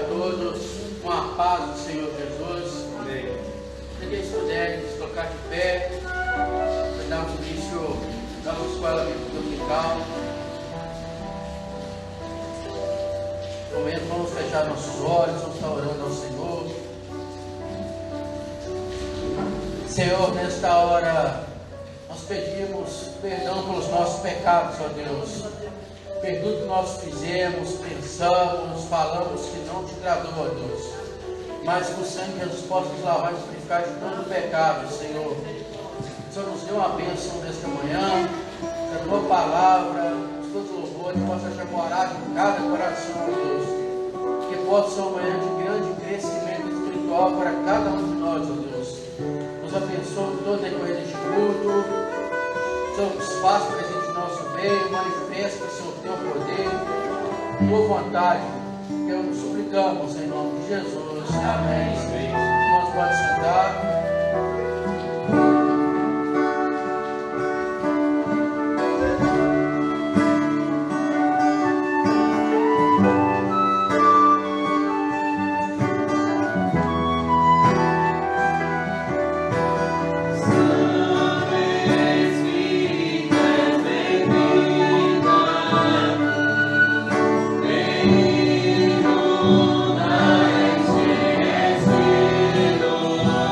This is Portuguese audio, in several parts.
todos com a paz do Senhor Jesus. Amém. Se eles puderem se colocar de pé, para darmos início da nossa escola dominical. No momento, vamos fechar nossos olhos, vamos estar orando ao Senhor. Senhor, nesta hora, nós pedimos perdão pelos nossos pecados, ó Deus. Perdoa o que nós fizemos, pensamos, falamos que não te agradou, ó Deus. Mas que o sangue de Jesus possa nos lavar e nos purificar de todo pecado, Senhor. O Senhor nos deu uma bênção nesta manhã, a tua palavra, os teus louvores, possa ser morado em cada coração, ó Deus. Que possa ser uma manhã de grande crescimento espiritual para cada um de nós, ó Deus. Nos abençoe todo o decorrer deste culto. Senhor, nos faz presente em nosso meio, manifesta, Senhor, teu poder, tua vontade, que nos suplicamos em nome de Jesus. Amém. Irmãos, pode sentar. Lord.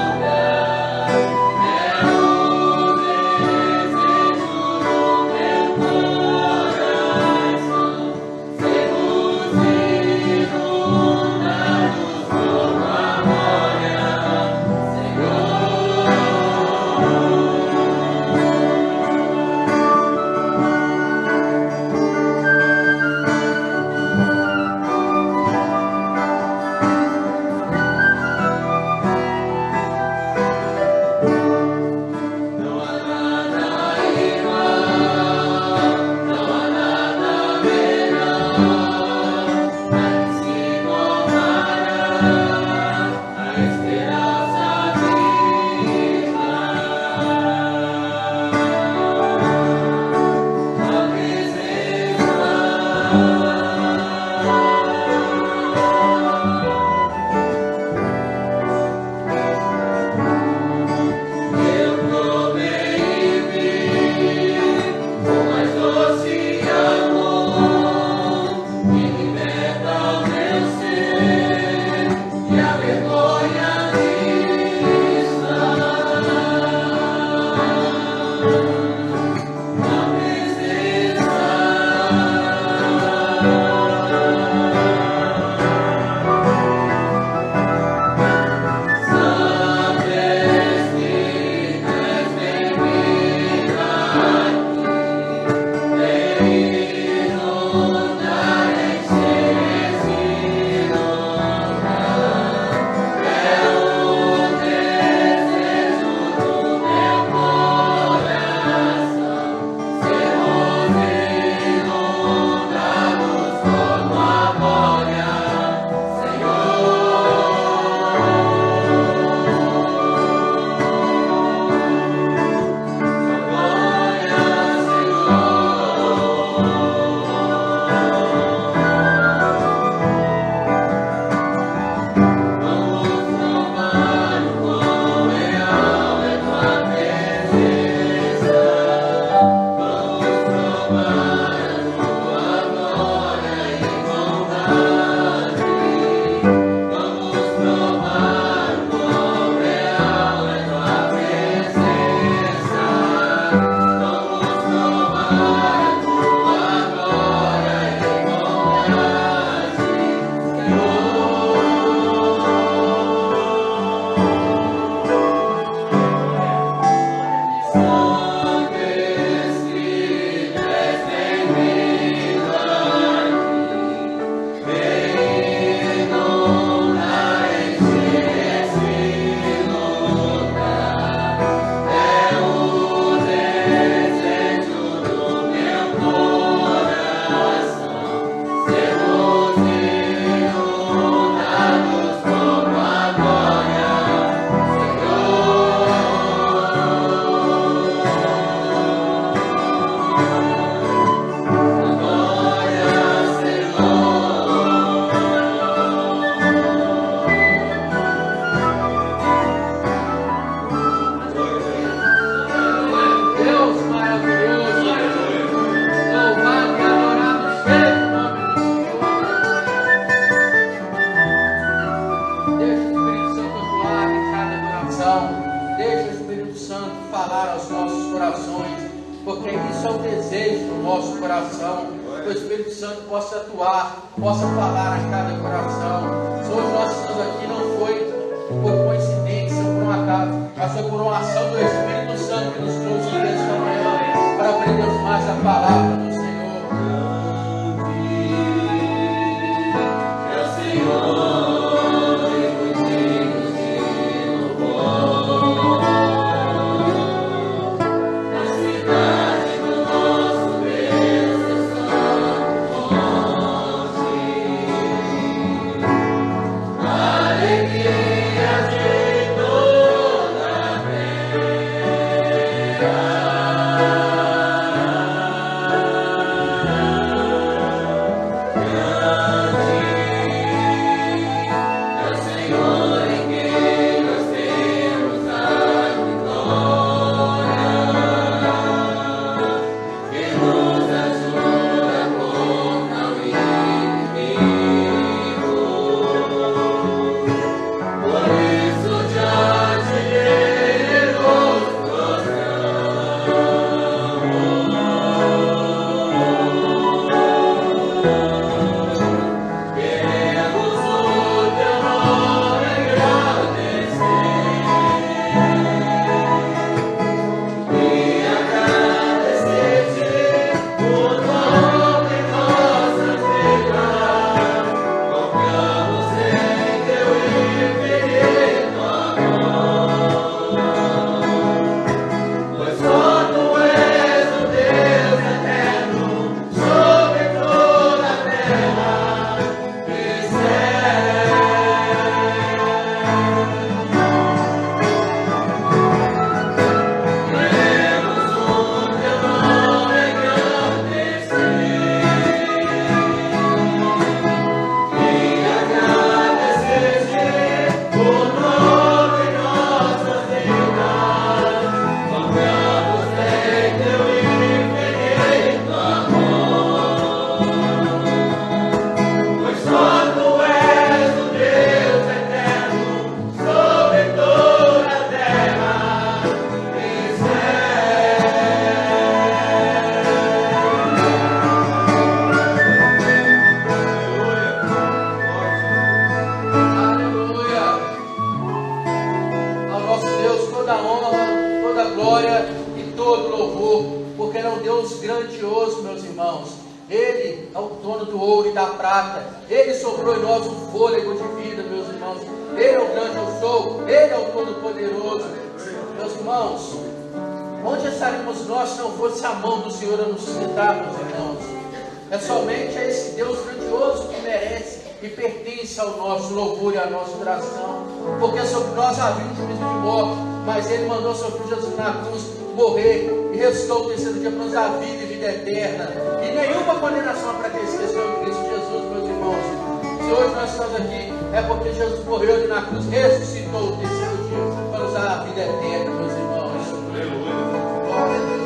desejo no nosso coração. Que o Espírito Santo possa atuar, possa falar a cada coração. Se hoje nós estamos aqui, não foi por coincidência, por um acaso, mas foi por uma ação do Espírito Santo que nos trouxe nesta manhã para aprendermos mais a palavra do Senhor. Porque sobre nós havia um juízo de morte, mas Ele mandou seu Filho Jesus na cruz morrer e ressuscitou o terceiro dia para nos dar vida e vida eterna. E nenhuma condenação para aqueles que estão em Cristo Jesus, meus irmãos. Se hoje nós estamos aqui, é porque Jesus morreu ali na cruz, ressuscitou o terceiro dia para nos dar a vida eterna, meus irmãos. Aleluia. Glória a Deus.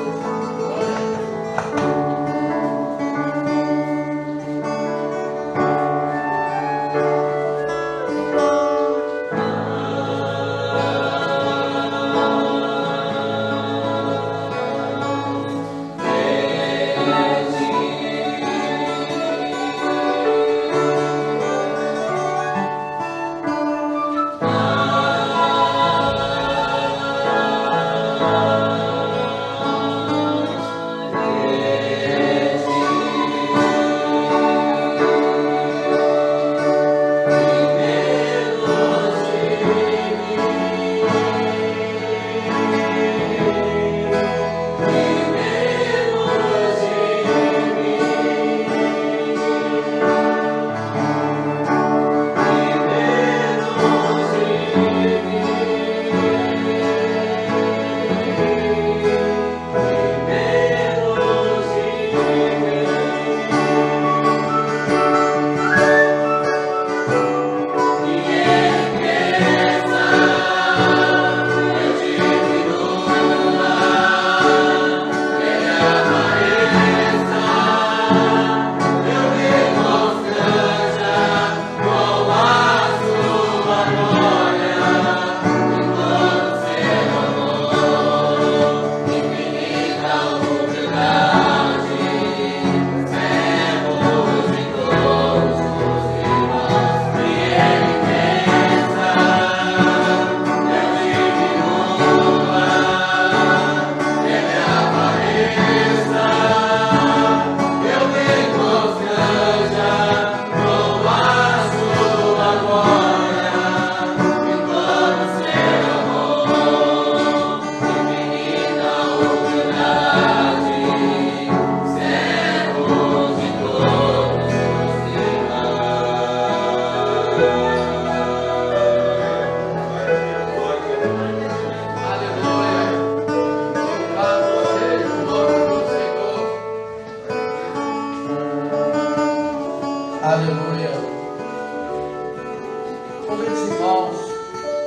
Convido os irmãos,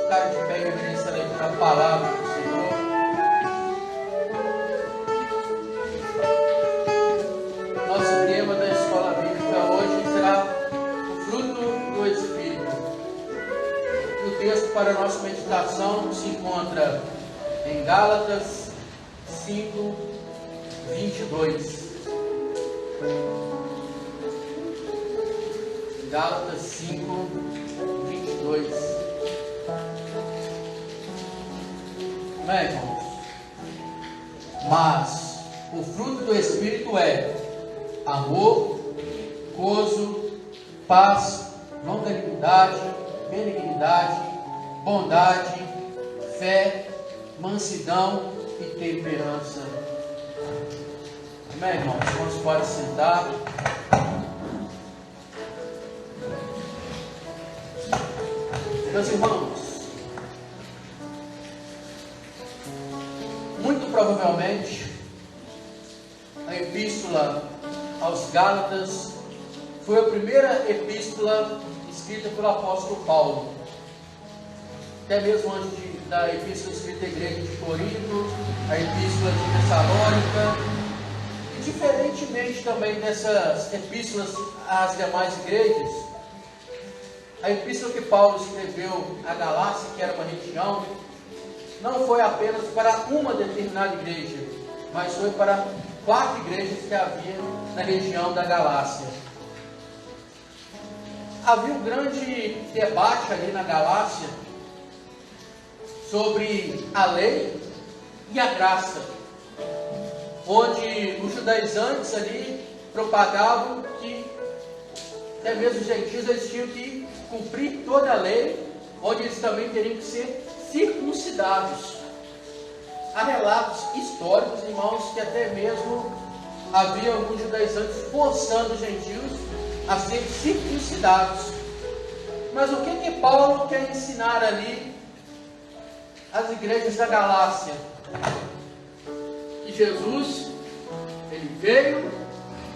cara de pé, reverência a palavra do Senhor. Nosso tema da escola bíblica hoje será o fruto do Espírito. O texto para a nossa meditação se encontra em Gálatas 5, 22. Gálatas 5, 22. Amém, irmãos? Mas o fruto do Espírito é amor, gozo, paz, longanimidade, benignidade, bondade, fé, mansidão e temperança. Amém, irmãos? Irmãos, pode sentar. Meus irmãos, muito provavelmente a epístola aos Gálatas foi a primeira epístola escrita pelo apóstolo Paulo, até mesmo antes da epístola escrita à igreja de Corinto, a epístola de Tessalônica, e diferentemente também dessas epístolas às demais igrejas, a epístola que Paulo escreveu à Galácia, que era uma região, não foi apenas para uma determinada igreja, mas foi para 4 igrejas que havia na região da Galácia. Havia um grande debate ali na Galácia sobre a lei e a graça, onde os judaizantes ali propagavam que até mesmo os gentios eles tinham que cumprir toda a lei, onde eles também teriam que ser circuncidados. Há relatos históricos, irmãos, que até mesmo havia alguns judaizantes forçando os gentios a serem circuncidados. Mas o que Paulo quer ensinar ali às igrejas da Galácia? Que Jesus, ele veio,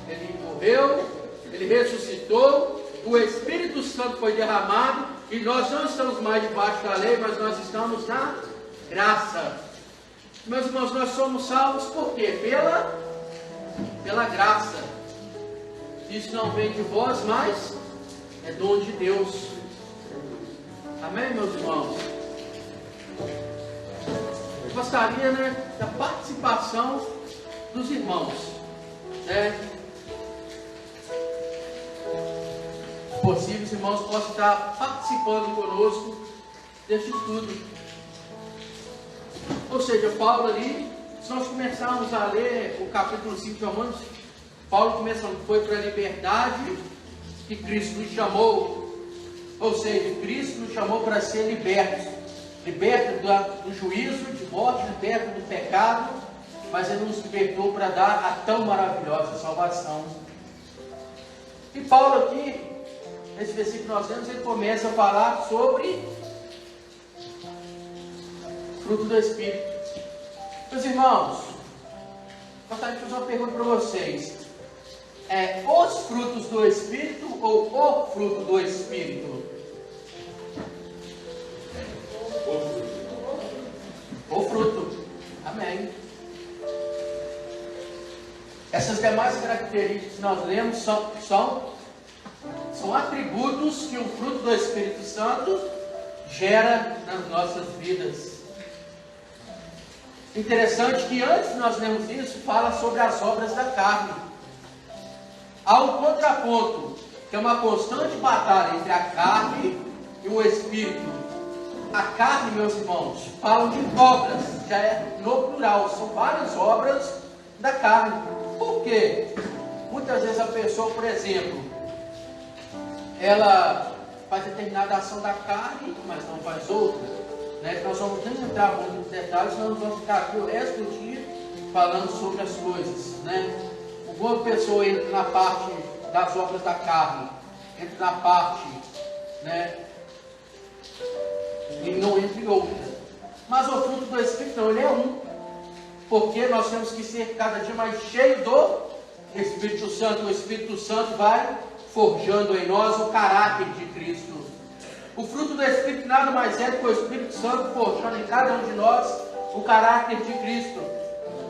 ele morreu, ele ressuscitou, o Espírito Santo foi derramado e nós não estamos mais debaixo da lei, mas nós estamos na graça. Meus irmãos, nós somos salvos por quê? Pela graça. Isso não vem de vós, mas é dom de Deus. Amém, meus irmãos? Eu gostaria, da participação dos irmãos, possível, os irmãos possam estar participando conosco deste estudo. Ou seja, Paulo ali, se nós começarmos a ler o capítulo 5 de Romanos, Paulo começando, foi para a liberdade que Cristo nos chamou. Ou seja, Cristo nos chamou para ser libertos do juízo de morte, libertos do pecado, mas Ele nos libertou para dar a tão maravilhosa salvação. E Paulo aqui, nesse versículo que nós temos, ele começa a falar sobre fruto do Espírito. Meus irmãos, gostaria de fazer uma pergunta para vocês. Os frutos do Espírito ou o fruto do Espírito? O fruto. Amém. Essas demais características que nós lemos são atributos que o fruto do Espírito Santo gera nas nossas vidas. Interessante que antes de nós lermos isso, fala sobre as obras da carne. Há um contraponto, que é uma constante batalha entre a carne e o Espírito. A carne, meus irmãos, fala de obras, já é no plural, são várias obras da carne. Por quê? Muitas vezes a pessoa, por exemplo, ela faz determinada ação da carne, mas não faz outra. Nós vamos nem entrar muito nos detalhes, senão nós vamos ficar aqui o resto do dia falando sobre as coisas. Uma pessoa entra na parte das obras da carne, entra na parte, e não entra em outra. Mas o fruto do Espírito não, ele é um. Porque nós temos que ser cada dia mais cheio do Espírito Santo. O Espírito Santo vai forjando em nós o caráter de Cristo. O fruto do Espírito nada mais é do que o Espírito Santo forjando em cada um de nós o caráter de Cristo.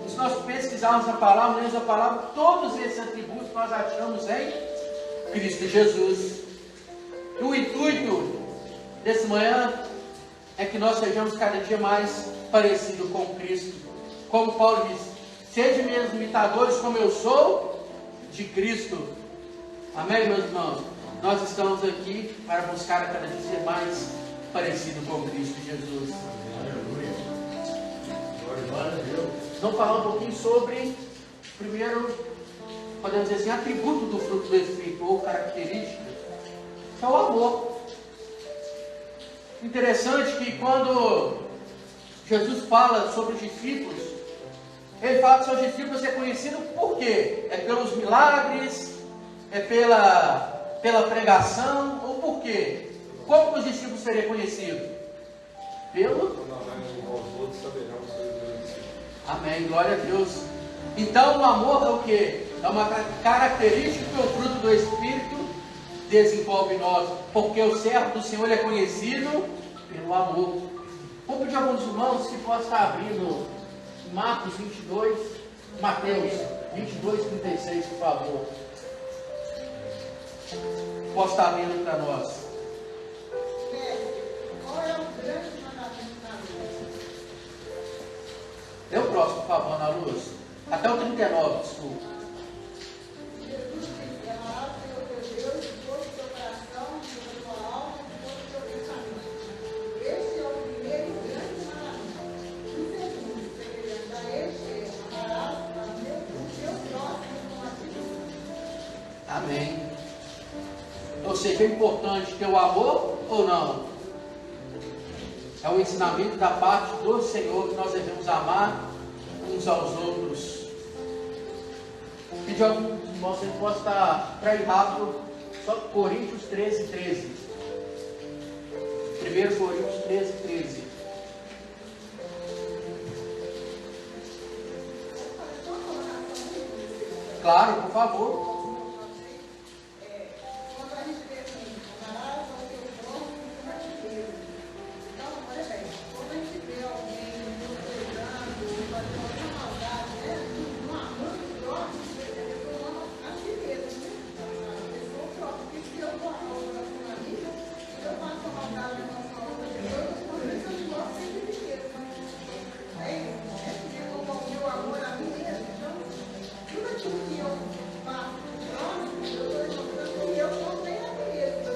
E se nós pesquisarmos a palavra, lemos a palavra, todos esses atributos nós achamos em Cristo Jesus. E o intuito desse manhã é que nós sejamos cada dia mais parecidos com Cristo. Como Paulo diz, sejam meus imitadores como eu sou de Cristo. Amém, meus irmãos? Nós estamos aqui para buscar a cada dia ser mais parecido com Cristo Jesus. Aleluia. Glória a Deus. Vamos falar um pouquinho sobre, primeiro, podemos dizer assim, atributo do fruto do Espírito, ou característica, que é o amor. Interessante que quando Jesus fala sobre os discípulos, ele fala que seus discípulos ser conhecidos por quê? É pelos milagres, é pela pregação, ou por quê? Como que os discípulos seriam conhecidos? Pelo... Amém, glória a Deus. Então o amor é o quê? É uma característica que o fruto do Espírito desenvolve em nós, porque o servo do Senhor é conhecido pelo amor. Vou pedir a alguns irmãos que possam estar abrindo Marcos 22, Mateus 22, 36, por favor. Posso estar lendo para nós. Qual é o grande mandamento da lei? Dê o próximo, por favor, Ana Luz. Até o 39, desculpa. Jesus disse: amarás o Senhor teu Deus de todo o teu coração, de toda a tua alma, de todo o teu pensamento. Este é o primeiro e grande mandamento. O segundo, semelhante a este, é: amarás o teu próximo como a ti mesmo. Amém. Ou seja, é importante ter o amor ou não? É um ensinamento da parte do Senhor que nós devemos amar uns aos outros. Pedir a alguns irmãos que possa estar para ir rápido, só Coríntios 13, 13. 1 Coríntios 13, 13. Claro, por favor. Quando a gente vê assim, amarás ao teu próximo como a ti mesmo. Então, olha bem, quando a gente vê alguém desprezando, fazendo alguma maldade, né? Não amando o próximo, a pessoa ama a si mesmo, né? A pessoa própria. Porque se eu dou amor para uma amiga, se eu faço uma maldade em relação a outra pessoa, eu estou pensando que eu gosto sempre de mim mesmo. É porque eu dou o meu amor a mim mesmo. Então, tudo aquilo que eu faço para o próximo, eu estou demonstrando que eu não tenho a mim mesmo.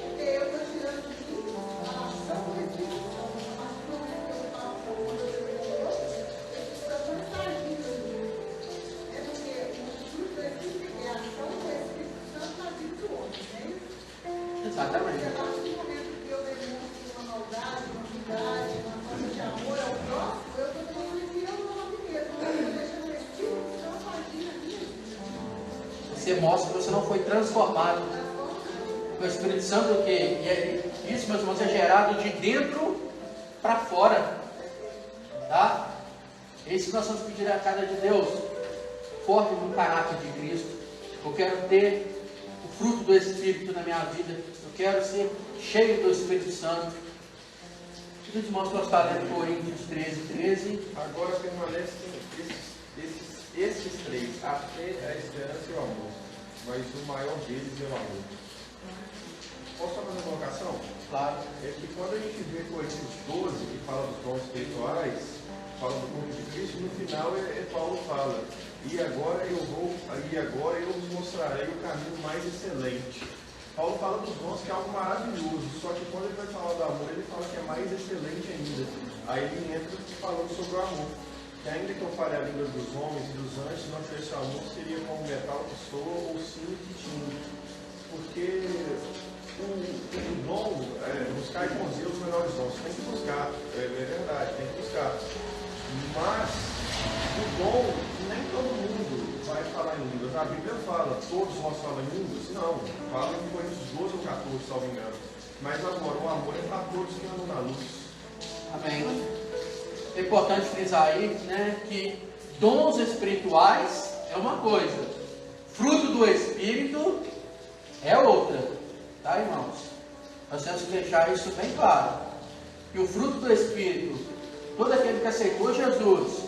Porque eu estou tirando de mim a ação do Espírito Santo. A partir do momento que eu faço para o outro, eu estou agindo em mim. É porque o fruto do Espírito é a ação do Espírito Santo na vida do outro, né? Porque Exatamente. a partir do momento que eu demonstro uma maldade, uma amizade, uma falta de amor ao próximo, eu estou demonstrando que eu não amo a mim mesmo. Eu estou deixando o Espírito Santo agir na minha vida. Você mostra que você não foi transformado. O Espírito Santo o quê? E isso, meus irmãos, é gerado de dentro para fora. Tá? É isso que nós vamos pedir a cada de Deus. Forte no caráter de Cristo. Eu quero ter o fruto do Espírito na minha vida. Eu quero ser cheio do Espírito Santo. Os irmãos que nós está lendo Coríntios 13, 13. Agora permanecem esses três, a fé, a esperança e o amor. Mas o maior deles é o amor. Posso fazer uma colocação? Claro. É que quando a gente vê Coríntios 12, que fala dos dons espirituais, fala do corpo de Cristo, no final Paulo fala: e agora eu vos mostrarei o caminho mais excelente. Paulo fala dos dons, que é algo maravilhoso, só que quando ele vai falar do amor, ele fala que é mais excelente ainda. Aí ele entra falando sobre o amor. Que ainda que eu fale a língua dos homens e dos anjos, se não tivesse amor, seria como metal que soa ou sino que tinha. Porque o dom, buscar com Deus os menores dons, tem que buscar, é verdade, tem que buscar. Mas o dom, nem todo mundo vai falar em línguas. A Bíblia fala, todos nós falamos em línguas? Não, fala em Coríntios 12 ou 14, salvo engano. Mas agora, o amor é para todos que andam na luz. Amém. É importante frisar aí, né, que dons espirituais é uma coisa, fruto do Espírito é outra, tá, irmãos? Nós temos que deixar isso bem claro. Que o fruto do Espírito, todo aquele que aceitou Jesus,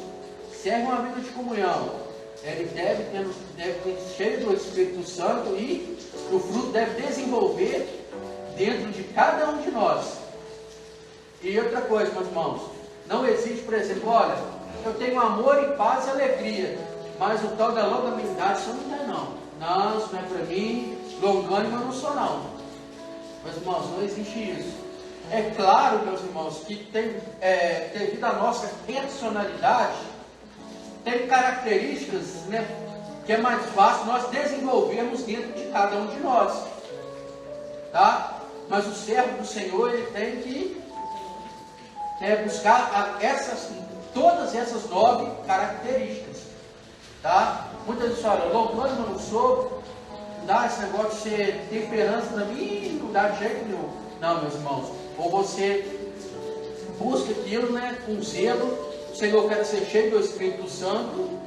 serve uma vida de comunhão, ele deve ter cheio do Espírito Santo e o fruto deve desenvolver dentro de cada um de nós. E outra coisa, meus irmãos, não existe, por exemplo, olha, eu tenho amor e paz e alegria, mas o tal da longanimidade isso não tem não. Não, isso não é para mim, longânimo eu não sou não. Meus irmãos, não existe isso. É claro, meus irmãos, que devido à nossa personalidade, tem características, né, que é mais fácil nós desenvolvermos dentro de cada um de nós. Tá? Mas o servo do Senhor, ele tem que buscar todas essas 9 características. Tá? Muitas vezes falam, longânimo eu não sou, não dá esse negócio de ser temperança para mim, não dá de jeito nenhum. Não, meus irmãos, ou você busca aquilo, né, com zelo, o Senhor quer ser cheio do Espírito Santo,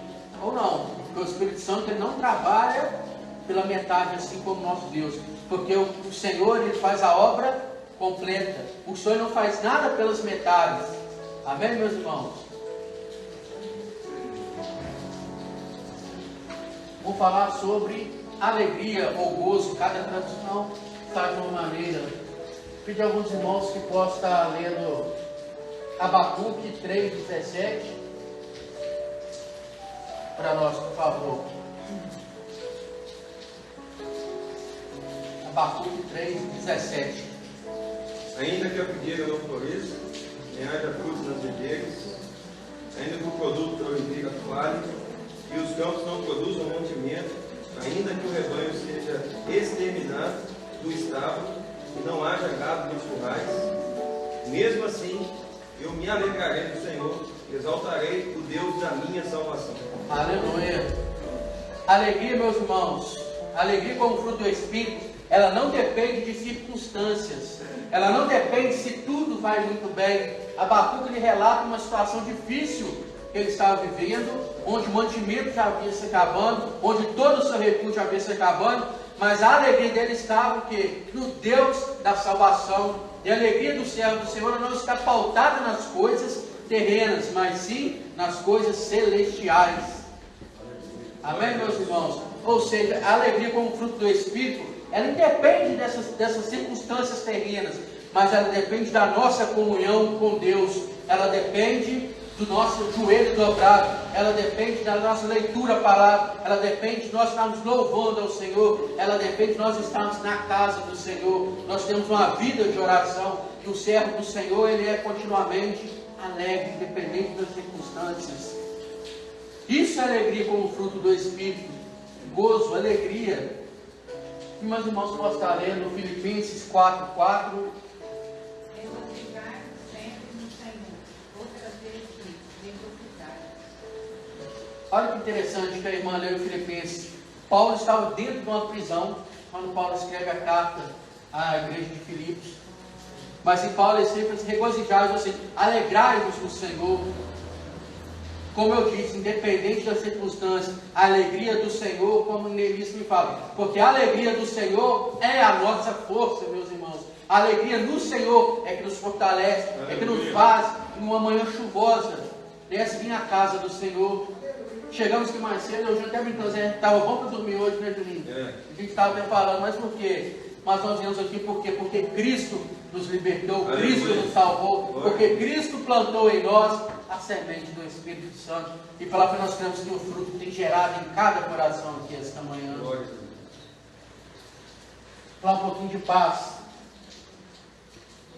ou não, porque o Espírito Santo ele não trabalha pela metade assim como nosso Deus, porque o Senhor ele faz a obra completa, o Senhor não faz nada pelas metades. Amém, meus irmãos? Vou falar sobre alegria ou gozo. Cada tradução está de uma maneira. Pedir a alguns irmãos que possam estar lendo Abacuque 3,17 para nós, por favor. Abacuque 3,17. Ainda que a figueira não floresça, nem haja frutos nas videiras, ainda que o produto da oliveira falhe, e os campos não produzam mantimento, ainda que o rebanho seja exterminado do estábulo, e não haja gado nos currais, mesmo assim eu me alegrarei do Senhor, exaltarei o Deus da minha salvação. Aleluia. Alegria, meus irmãos, alegria como fruto do Espírito, ela não depende de circunstâncias, ela não depende se tudo vai muito bem. Abacuque lhe relata uma situação difícil que ele estava vivendo, onde o mantimento já havia se acabando, onde todo o seu recurso já havia se acabando, mas a alegria dele estava o quê? No Deus da salvação. E a alegria do servo do Senhor não está pautada nas coisas terrenas, mas sim nas coisas celestiais. Amém, meus irmãos? Ou seja, a alegria como fruto do Espírito, ela independe dessas circunstâncias terrenas, mas ela depende da nossa comunhão com Deus, ela depende do nosso joelho dobrado, ela depende da nossa leitura à palavra, ela depende de nós estarmos louvando ao Senhor, ela depende de nós estarmos na casa do Senhor. Nós temos uma vida de oração, e o servo do Senhor, ele é continuamente alegre, independente das circunstâncias. Isso é alegria como fruto do Espírito, gozo, alegria. E meus irmãos, posso estar lendo Filipenses 4:4. Olha que interessante que a irmã leu em Filipenses. Paulo estava dentro de uma prisão, quando Paulo escreve a carta à igreja de Filipos. Mas em Paulo ele sempre diz, regozijai-vos, ou seja, alegrai-vos no Senhor. Como eu disse, independente das circunstâncias, a alegria do Senhor, como o Neemias me fala, porque a alegria do Senhor é a nossa força, meus irmãos. A alegria no Senhor é que nos fortalece, é que nos faz, numa manhã chuvosa, desce vir à casa do Senhor. Chegamos aqui mais cedo, eu já até brincando, estava bom para dormir hoje, né, Juninho? A gente estava até falando, mas por quê? Mas nós viemos aqui por quê? Porque Cristo nos libertou, Cristo nos salvou, porque Cristo plantou em nós a semente do Espírito Santo. E falar para nós cremos que o fruto tem gerado em cada coração aqui esta manhã. Falar um pouquinho de paz.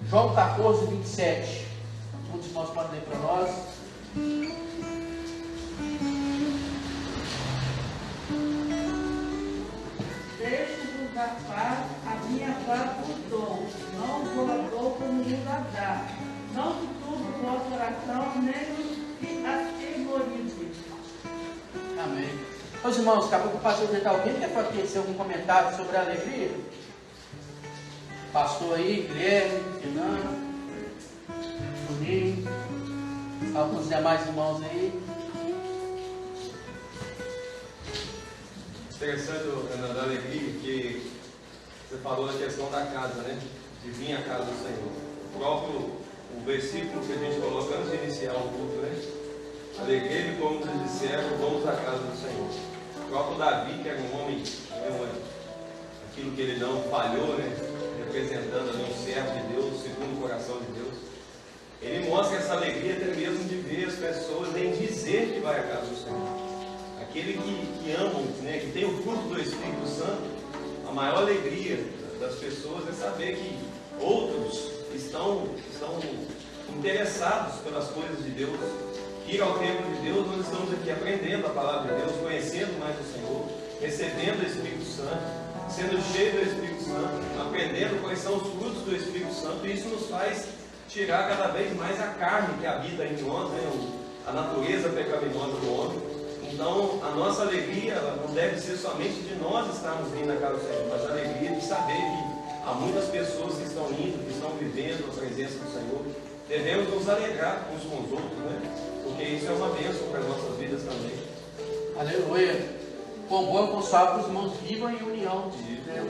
João 14:27. Muitos irmãos podem ler para nós. Deixe-vos da paz, a minha paz vos dou, não vos a dou como mundo a dá. Não se turbe o vosso coração, nem se atemorize. Amém. Meus irmãos, daqui a pouco o pastor vai estar alguém quer fazer algum comentário sobre a alegria? Pastor aí, Guilherme, Fernando, Juninho, alguns demais irmãos aí. Interessante, Ana, da alegria, que você falou da questão da casa, né? de vir à casa do Senhor. O próprio versículo que a gente coloca antes de iniciar o culto, né? Alegrei-me como nos disseram, vamos à casa do Senhor. O próprio Davi, que era um homem, aquilo que ele não falhou, né? Representando ali um servo de Deus, segundo o coração de Deus. Ele mostra essa alegria até mesmo de ver as pessoas em dizer que vai à casa do Senhor. Aquele que ama, né, que tem o fruto do Espírito Santo, a maior alegria das pessoas é saber que outros estão interessados pelas coisas de Deus. Ir ao templo de Deus, nós estamos aqui aprendendo a palavra de Deus, conhecendo mais o Senhor, recebendo o Espírito Santo, sendo cheio do Espírito Santo, aprendendo quais são os frutos do Espírito Santo, e isso nos faz tirar cada vez mais a carne que habita em nós, né? A natureza pecaminosa do homem. Então, a nossa alegria ela não deve ser somente de nós estarmos vindo na casa do Senhor, mas a alegria de saber que há muitas pessoas que estão indo, que estão vivendo a presença do Senhor. Devemos nos alegrar uns com os outros, né? Porque isso é uma bênção para as nossas vidas também. Aleluia. Com bom consábio, os irmãos vivam em união. E Né?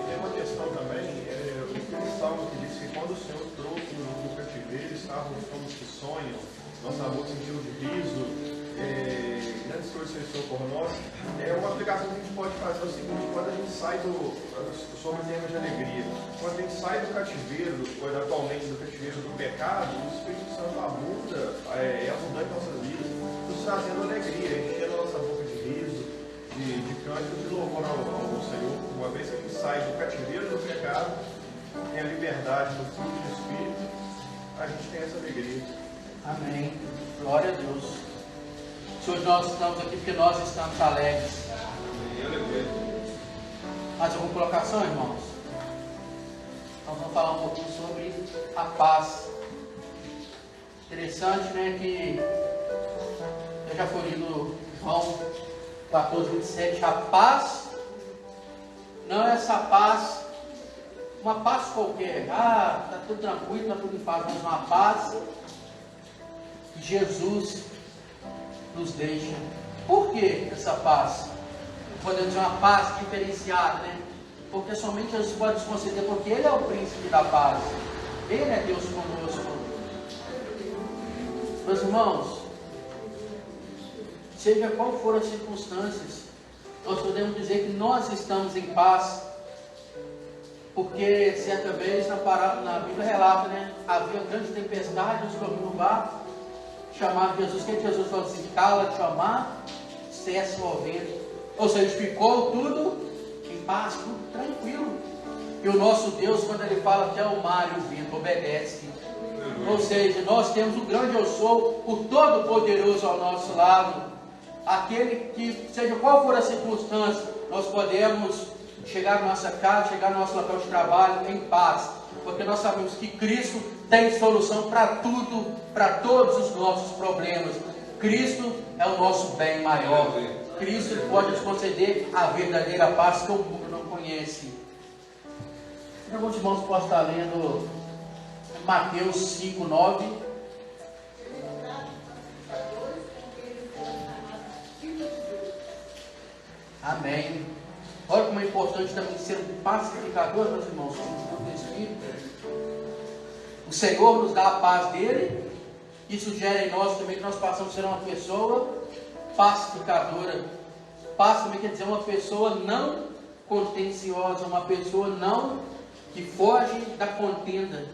tem uma questão também, o Salmo que diz que quando o Senhor trouxe no cativeiro, estávamos como que sonham, nossa boca sentiu de riso, grandes coisas fez por nós. É uma aplicação que a gente pode fazer o seguinte: quando a gente sai sobre o tema de alegria, quando a gente sai do cativeiro, atualmente do cativeiro do pecado, o Espírito Santo abunda, é abundante em nossas vidas, nos trazendo alegria, enchendo a nossa boca de riso, de cântico, de louvor ao Senhor. Uma vez que a gente sai do cativeiro do pecado, tem a liberdade do fruto do Espírito, a gente tem essa alegria. Amém. Glória a Deus. Hoje nós estamos aqui porque nós estamos alegres. Mais alguma colocação, irmãos? Nós vamos falar um pouquinho sobre a paz. Interessante, né, que eu já fui no João 14, 27. A paz não é essa paz, uma paz qualquer. Está tudo tranquilo, está tudo em paz, mas uma paz que Jesus nos deixa. Por que essa paz? Podemos dizer uma paz diferenciada, né? Porque somente Jesus pode nos conceder, porque Ele é o príncipe da paz. Ele é Deus conosco. Meus irmãos, seja qual for as circunstâncias, nós podemos dizer que nós estamos em paz. Porque certa vez na Bíblia relata, né? Havia grande tempestade, eles dormiam no barco, chamaram Jesus, que Jesus falou assim: cala-te o mar, cessa o vento. Ou seja, ficou tudo em paz, tudo tranquilo. E o nosso Deus, quando Ele fala que é o mar e o vento, obedece. Ou seja, nós temos o grande eu sou, o Todo-Poderoso ao nosso lado. Aquele que, seja qual for a circunstância, nós podemos chegar na nossa casa, chegar no nosso local de trabalho em paz. Porque nós sabemos que Cristo tem solução para tudo, para todos os nossos problemas. Cristo é o nosso bem maior. Cristo pode nos conceder a verdadeira paz que o mundo não conhece. Alguns irmãos podem estar lendo Mateus 5, 9. Amém. Olha como é importante também ser um pacificador, meus irmãos, com o fruto do Espírito. O Senhor nos dá a paz dele. Isso gera em nós também que nós passamos a ser uma pessoa pacificadora. Paz também quer dizer uma pessoa não contenciosa, uma pessoa não que foge da contenda.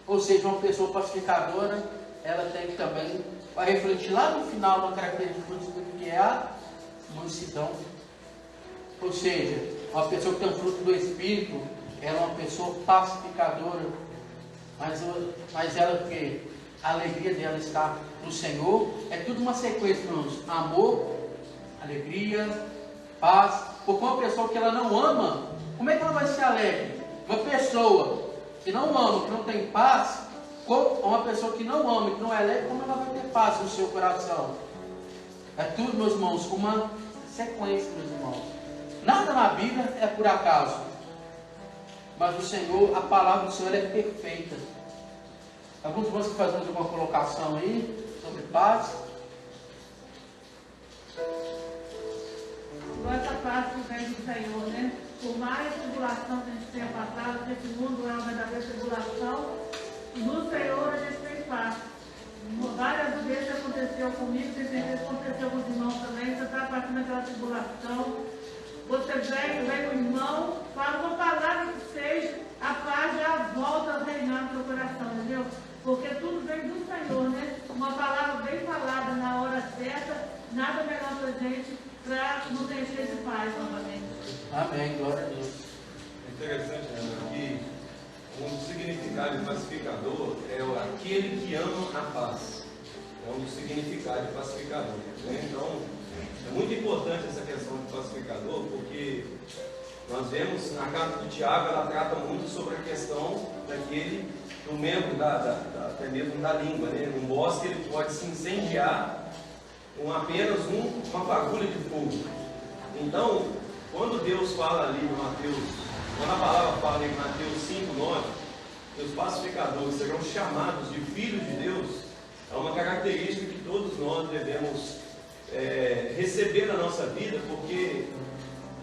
Ou seja, uma pessoa pacificadora, ela tem que também, vai refletir lá no final uma característica do Espírito, que é a mansidão. Ou seja, uma pessoa que tem o fruto do Espírito, ela é uma pessoa pacificadora. Mas ela o quê? A alegria dela está no Senhor. É tudo uma sequência, irmãos. Amor, alegria, paz. Porque uma pessoa que ela não ama, como é que ela vai ser alegre? Uma pessoa que não ama, que não tem paz, uma pessoa que não ama, que não é alegre, como ela vai ter paz no seu coração? É tudo, meus irmãos, uma sequência, meus irmãos. Nada na Bíblia é por acaso. Mas o Senhor, a palavra do Senhor é perfeita. Alguns irmãos que fazem alguma colocação aí sobre paz. Essa paz que vem do Senhor, né? por mais tribulação que a gente tenha passado, que esse mundo é uma verdadeira tribulação, no Senhor a gente tem paz. Várias vezes aconteceu comigo, tem certeza que aconteceu com os irmãos também. Você está passando daquela tribulação, você vem com o irmão, fala uma palavra que seja, a paz já volta a reinar no seu coração, entendeu? Porque tudo vem do Senhor, né? Uma palavra bem falada na hora certa, nada melhor para a gente, para nos encher de paz novamente. Amém, glória a Deus. É interessante, né, que um significado de pacificador é aquele que ama a paz. É um dos significados de pacificador. Né? Então, é muito importante essa questão de pacificador, porque nós vemos a carta de Tiago, ela trata muito sobre a questão daquele, do membro, até mesmo da língua. Né? Um bosque ele pode se incendiar com apenas uma fagulha de fogo. Então, quando Deus fala ali no Mateus, quando a palavra fala em Mateus 5:9, que os pacificadores serão chamados de filhos de Deus, é uma característica que todos nós devemos receber na nossa vida, porque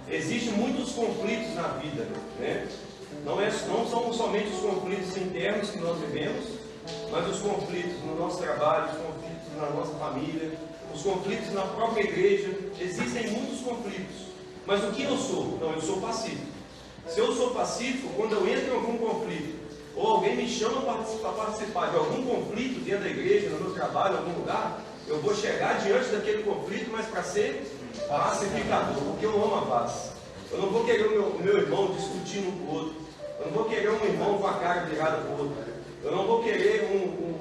existem muitos conflitos na vida, né? Não são somente os conflitos internos que nós vivemos, mas os conflitos no nosso trabalho, os conflitos na nossa família, os conflitos na própria igreja. Existem muitos conflitos. Mas o que eu sou? Não, eu sou pacífico. Se eu sou pacífico, quando eu entro em algum conflito, ou alguém me chama para participar de algum conflito dentro da igreja, no meu trabalho, em algum lugar, eu vou chegar diante daquele conflito, mas para ser pacificador, porque eu amo a paz. Eu não vou querer o meu irmão discutindo um com o outro. Eu não vou querer um irmão com a cara virada para o outro. Eu não vou querer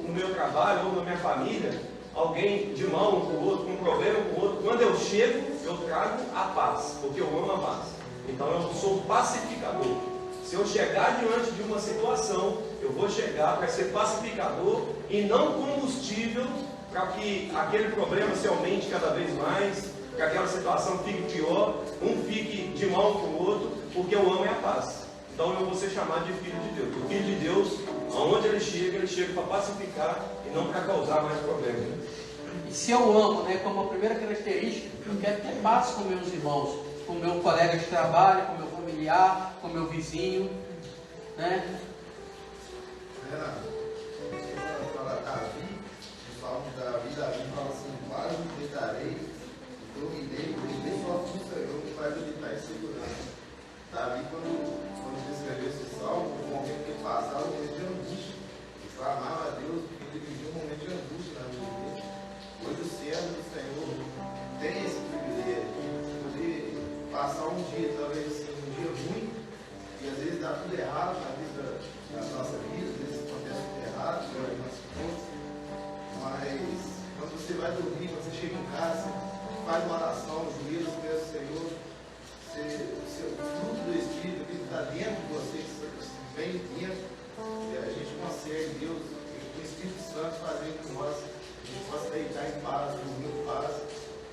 no meu trabalho ou na minha família alguém de mão um com o outro, com um problema com o outro. Quando eu chego, eu trago a paz, porque eu amo a paz. Então eu sou pacificador. Se eu chegar diante de uma situação, eu vou chegar para ser pacificador e não combustível para que aquele problema se aumente cada vez mais, que aquela situação fique pior, um fique de mão com o outro, porque eu amo a paz. Então eu vou ser chamado de filho de Deus. O filho de Deus, aonde ele chega para pacificar e não para causar mais problemas. E se eu amo, né, como a primeira característica, eu quero ter paz com meus irmãos, com meu colega de trabalho, com meu familiar, com meu vizinho, né? Fala Davi, o salmo de Davi fala assim: quase me deitarei, dormirei sozinho no Senhor, me faz habitar em segurança. Davi, quando escreveu esse salmo, no momento que ele passava, um momento de angústia, ele clamava a Deus, porque ele vivia um momento de angústia na vida dele. Hoje o servo do Senhor tem esse privilégio de poder passar um dia, talvez assim, um dia ruim, e às vezes dá tudo errado na vida, na nossa vida, às vezes acontece tudo errado, mas quando você vai dormir, quando você chega em casa, você faz uma oração, joelhos aos pés do Senhor, o fruto do Espírito que está dentro de você, que vem dentro, a gente consegue, Deus, o Espírito Santo fazer com nós, a gente possa deitar em paz, dormir em paz,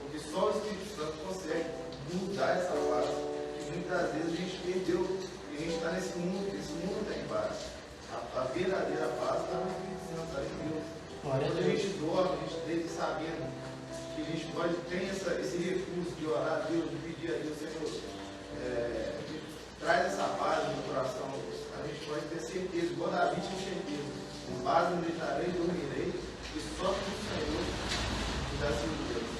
porque só o Espírito Santo consegue mudar essa paz, que muitas vezes a gente perdeu, e a gente está nesse mundo tem paz. A verdadeira paz está no Espírito Santo, está em Deus. Quando a gente dorme, a gente deita sabendo que a gente pode ter esse recurso de orar a Deus, de pedir a Deus, Senhor, traz essa paz no coração. A gente pode ter certeza, igual Davi tinha certeza, em paz me deitarei, dormirei, e só com o Senhor me dá segurança.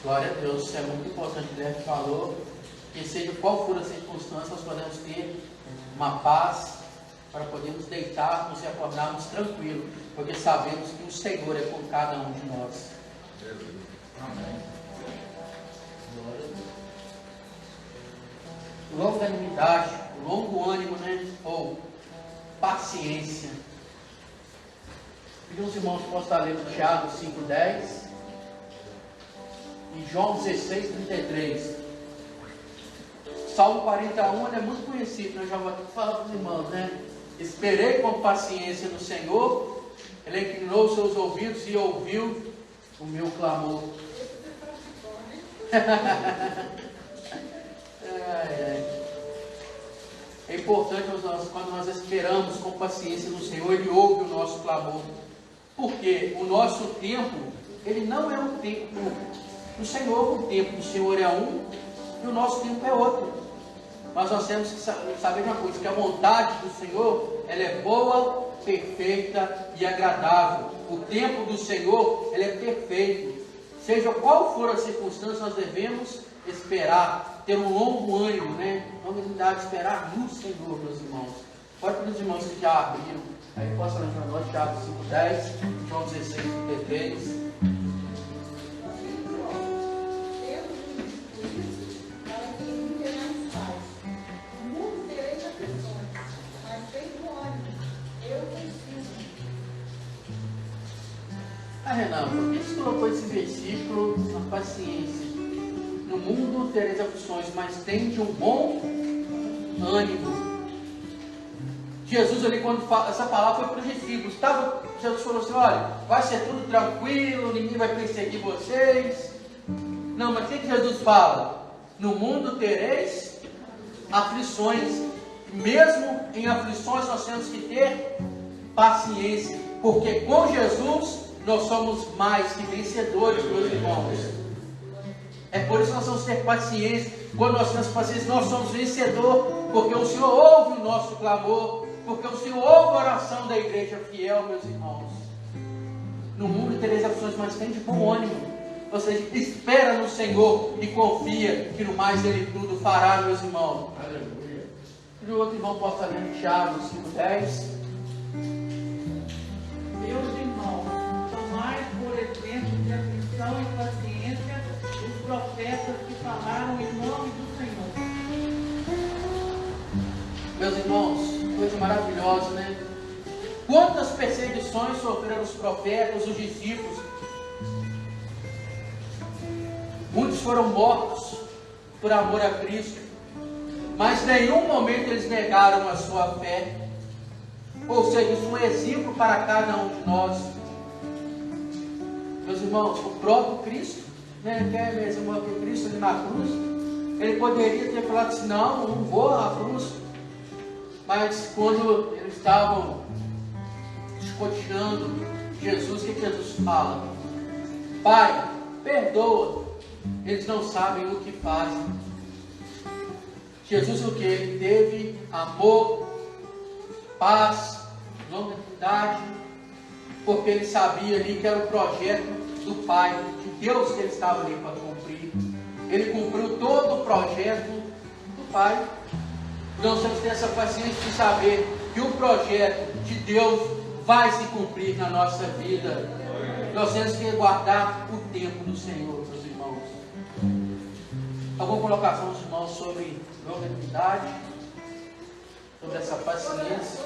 Glória a Deus, isso é muito importante, o Guilherme falou, que seja qual for a circunstância, nós podemos ter uma paz para podermos deitarmos e acordarmos tranquilos, porque sabemos que o Senhor é com cada um de nós. Amém. Glória a Deus. Longanimidade, longo ânimo, né? Ou paciência. Pedimos, irmãos, posso estar lendo Tiago 5:10 e João 16:33. Salmo 41 é muito conhecido, né? Já vou falar para os irmãos, né? Esperei com paciência no Senhor, Ele inclinou seus ouvidos e ouviu o meu clamor. É importante quando nós esperamos com paciência no Senhor, Ele ouve o nosso clamor. Porque o nosso tempo, ele não é um tempo do Senhor. O tempo do Senhor é um e o nosso tempo é outro. mas nós temos que saber uma coisa, que a vontade do Senhor, ela é boa, perfeita e agradável. O tempo do Senhor, ele é perfeito. Seja qual for a circunstância, nós devemos esperar, ter um longo ânimo, né? Vamos esperar no Senhor, meus irmãos. Pode pedir os irmãos que já abriram. Aí posso ler para nós, Tiago 5,10, João 16,33. Renan, por que você colocou esse versículo na paciência? No mundo tereis aflições, mas tende um bom ânimo. Jesus ali, quando fala, essa palavra foi para os discípulos. Jesus falou assim, olha, vai ser tudo tranquilo, ninguém vai perseguir vocês. Não, mas o que Jesus fala? No mundo tereis aflições. Mesmo em aflições nós temos que ter paciência, porque com Jesus nós somos mais que vencedores, meus irmãos. É por isso que nós vamos ter paciência. Quando nós temos paciência, nós somos vencedores, porque o Senhor ouve o nosso clamor, porque o Senhor ouve a oração da igreja fiel, meus irmãos. No mundo tereis aflições, mas tem de bom ânimo. Ou seja, espera no Senhor e confia que no mais Ele tudo fará, meus irmãos. Aleluia. E o outro irmão pode estar lendo Tiago 5,10. Meus irmãos, tomai por exemplo de aflição e paciência os profetas que falaram em nome do Senhor. Meus irmãos, coisa maravilhosa, né? Quantas perseguições sofreram os profetas, os discípulos? Muitos foram mortos por amor a Cristo, mas em nenhum momento eles negaram a sua fé. Ou seja, isso é um exemplo para cada um de nós. Meus irmãos, o próprio Cristo, né, que é mesmo o Cristo ali na cruz, ele poderia ter falado assim, não vou à cruz. Mas quando eles estavam escoteando Jesus, o que Jesus fala? Pai, perdoa, eles não sabem o que fazem. Jesus o que? Ele teve amor, paz, longanimidade, porque ele sabia ali que era o projeto do Pai, de Deus que ele estava ali para cumprir. Ele cumpriu todo o projeto do Pai. Nós temos que ter essa paciência de saber que o projeto de Deus vai se cumprir na nossa vida. Nós temos que guardar o tempo do Senhor, meus irmãos. Alguma colocação dos irmãos sobre longanimidade, sobre essa paciência?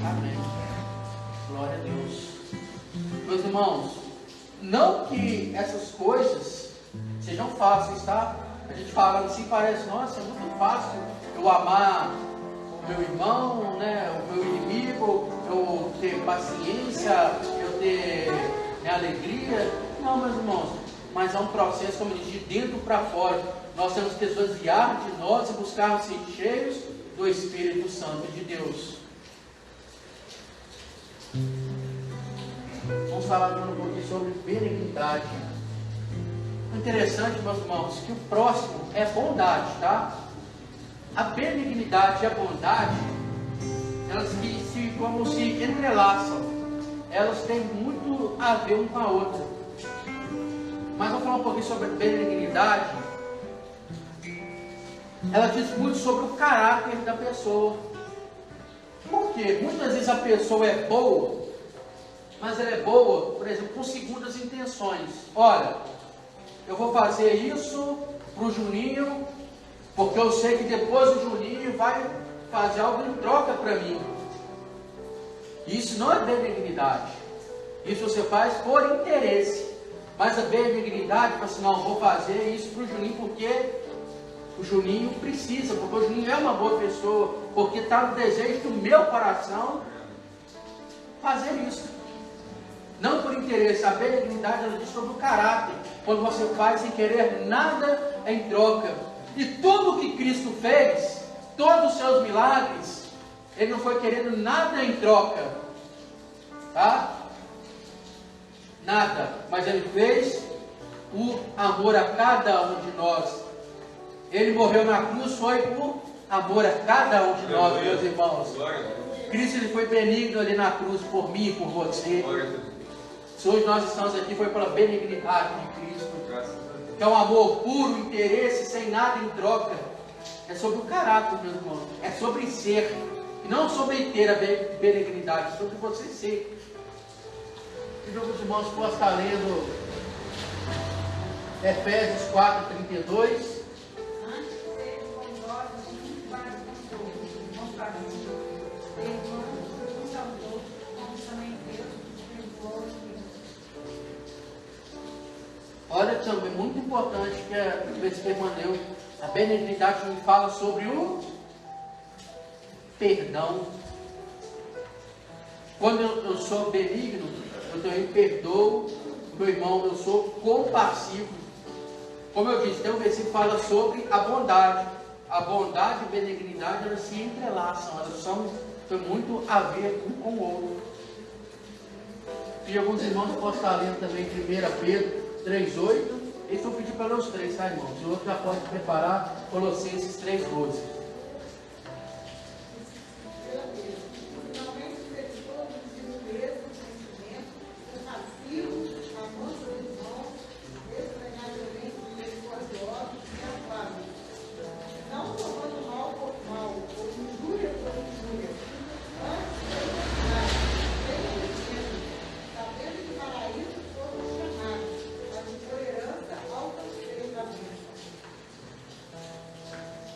Amém. Glória a Deus. Meus irmãos, não que essas coisas sejam fáceis, tá? A gente falando assim parece, nossa, é muito fácil eu amar o meu irmão, né, o meu inimigo, eu ter paciência, eu ter alegria. Não, meus irmãos, mas é um processo, como diz, de dentro para fora. Nós temos que esvaziar de nós e buscarmos ser cheios do Espírito Santo de Deus. Vamos falar agora um pouquinho sobre benignidade. Interessante, meus irmãos, que o próximo é bondade, tá? A benignidade e a bondade, elas como se entrelaçam. Elas têm muito a ver uma com a outra. Mas vamos falar um pouquinho sobre a benignidade. ela diz muito sobre o caráter da pessoa. Por quê? Muitas vezes a pessoa é boa, mas ela é boa, por exemplo, com segundas intenções. Olha, eu vou fazer isso para o Juninho, porque eu sei que depois o Juninho vai fazer algo em troca para mim. Isso não é benignidade. Isso você faz por interesse. Mas a benignidade fala assim, não, vou fazer isso para o Juninho porque o Juninho precisa, porque o Juninho é uma boa pessoa, porque está no desejo do meu coração fazer isso. Não por interesse. A benignidade ela diz sobre o caráter. Quando você faz sem querer nada em troca. E tudo que Cristo fez, todos os seus milagres, Ele não foi querendo nada em troca. Tá? Nada. Mas Ele fez o amor a cada um de nós. Ele morreu na cruz, foi por amor a cada um de nós, meus irmãos. Cristo ele foi benigno ali na cruz por mim e por você. Se hoje nós estamos aqui foi pela benignidade de Cristo, que é um amor puro, interesse, sem nada em troca. É sobre o caráter, meus irmãos. É sobre ser. E não sobre ter a benignidade, é sobre você ser. E meus irmãos possam estar lendo Efésios 4:32. Olha também, muito importante que a Vespermaneu, a benignidade me fala sobre o perdão. Quando eu sou benigno, eu também perdoo o meu irmão, eu sou compassivo. Como eu disse, tem um versículo que fala sobre a bondade. A bondade e a benignidade, elas se entrelaçam, elas têm muito a ver um com o outro. E alguns irmãos possam estar lendo também 1 Pedro 3:8. Esse eu pedi para ler os três, tá, irmãos? O outro já pode preparar Colossenses 3:12.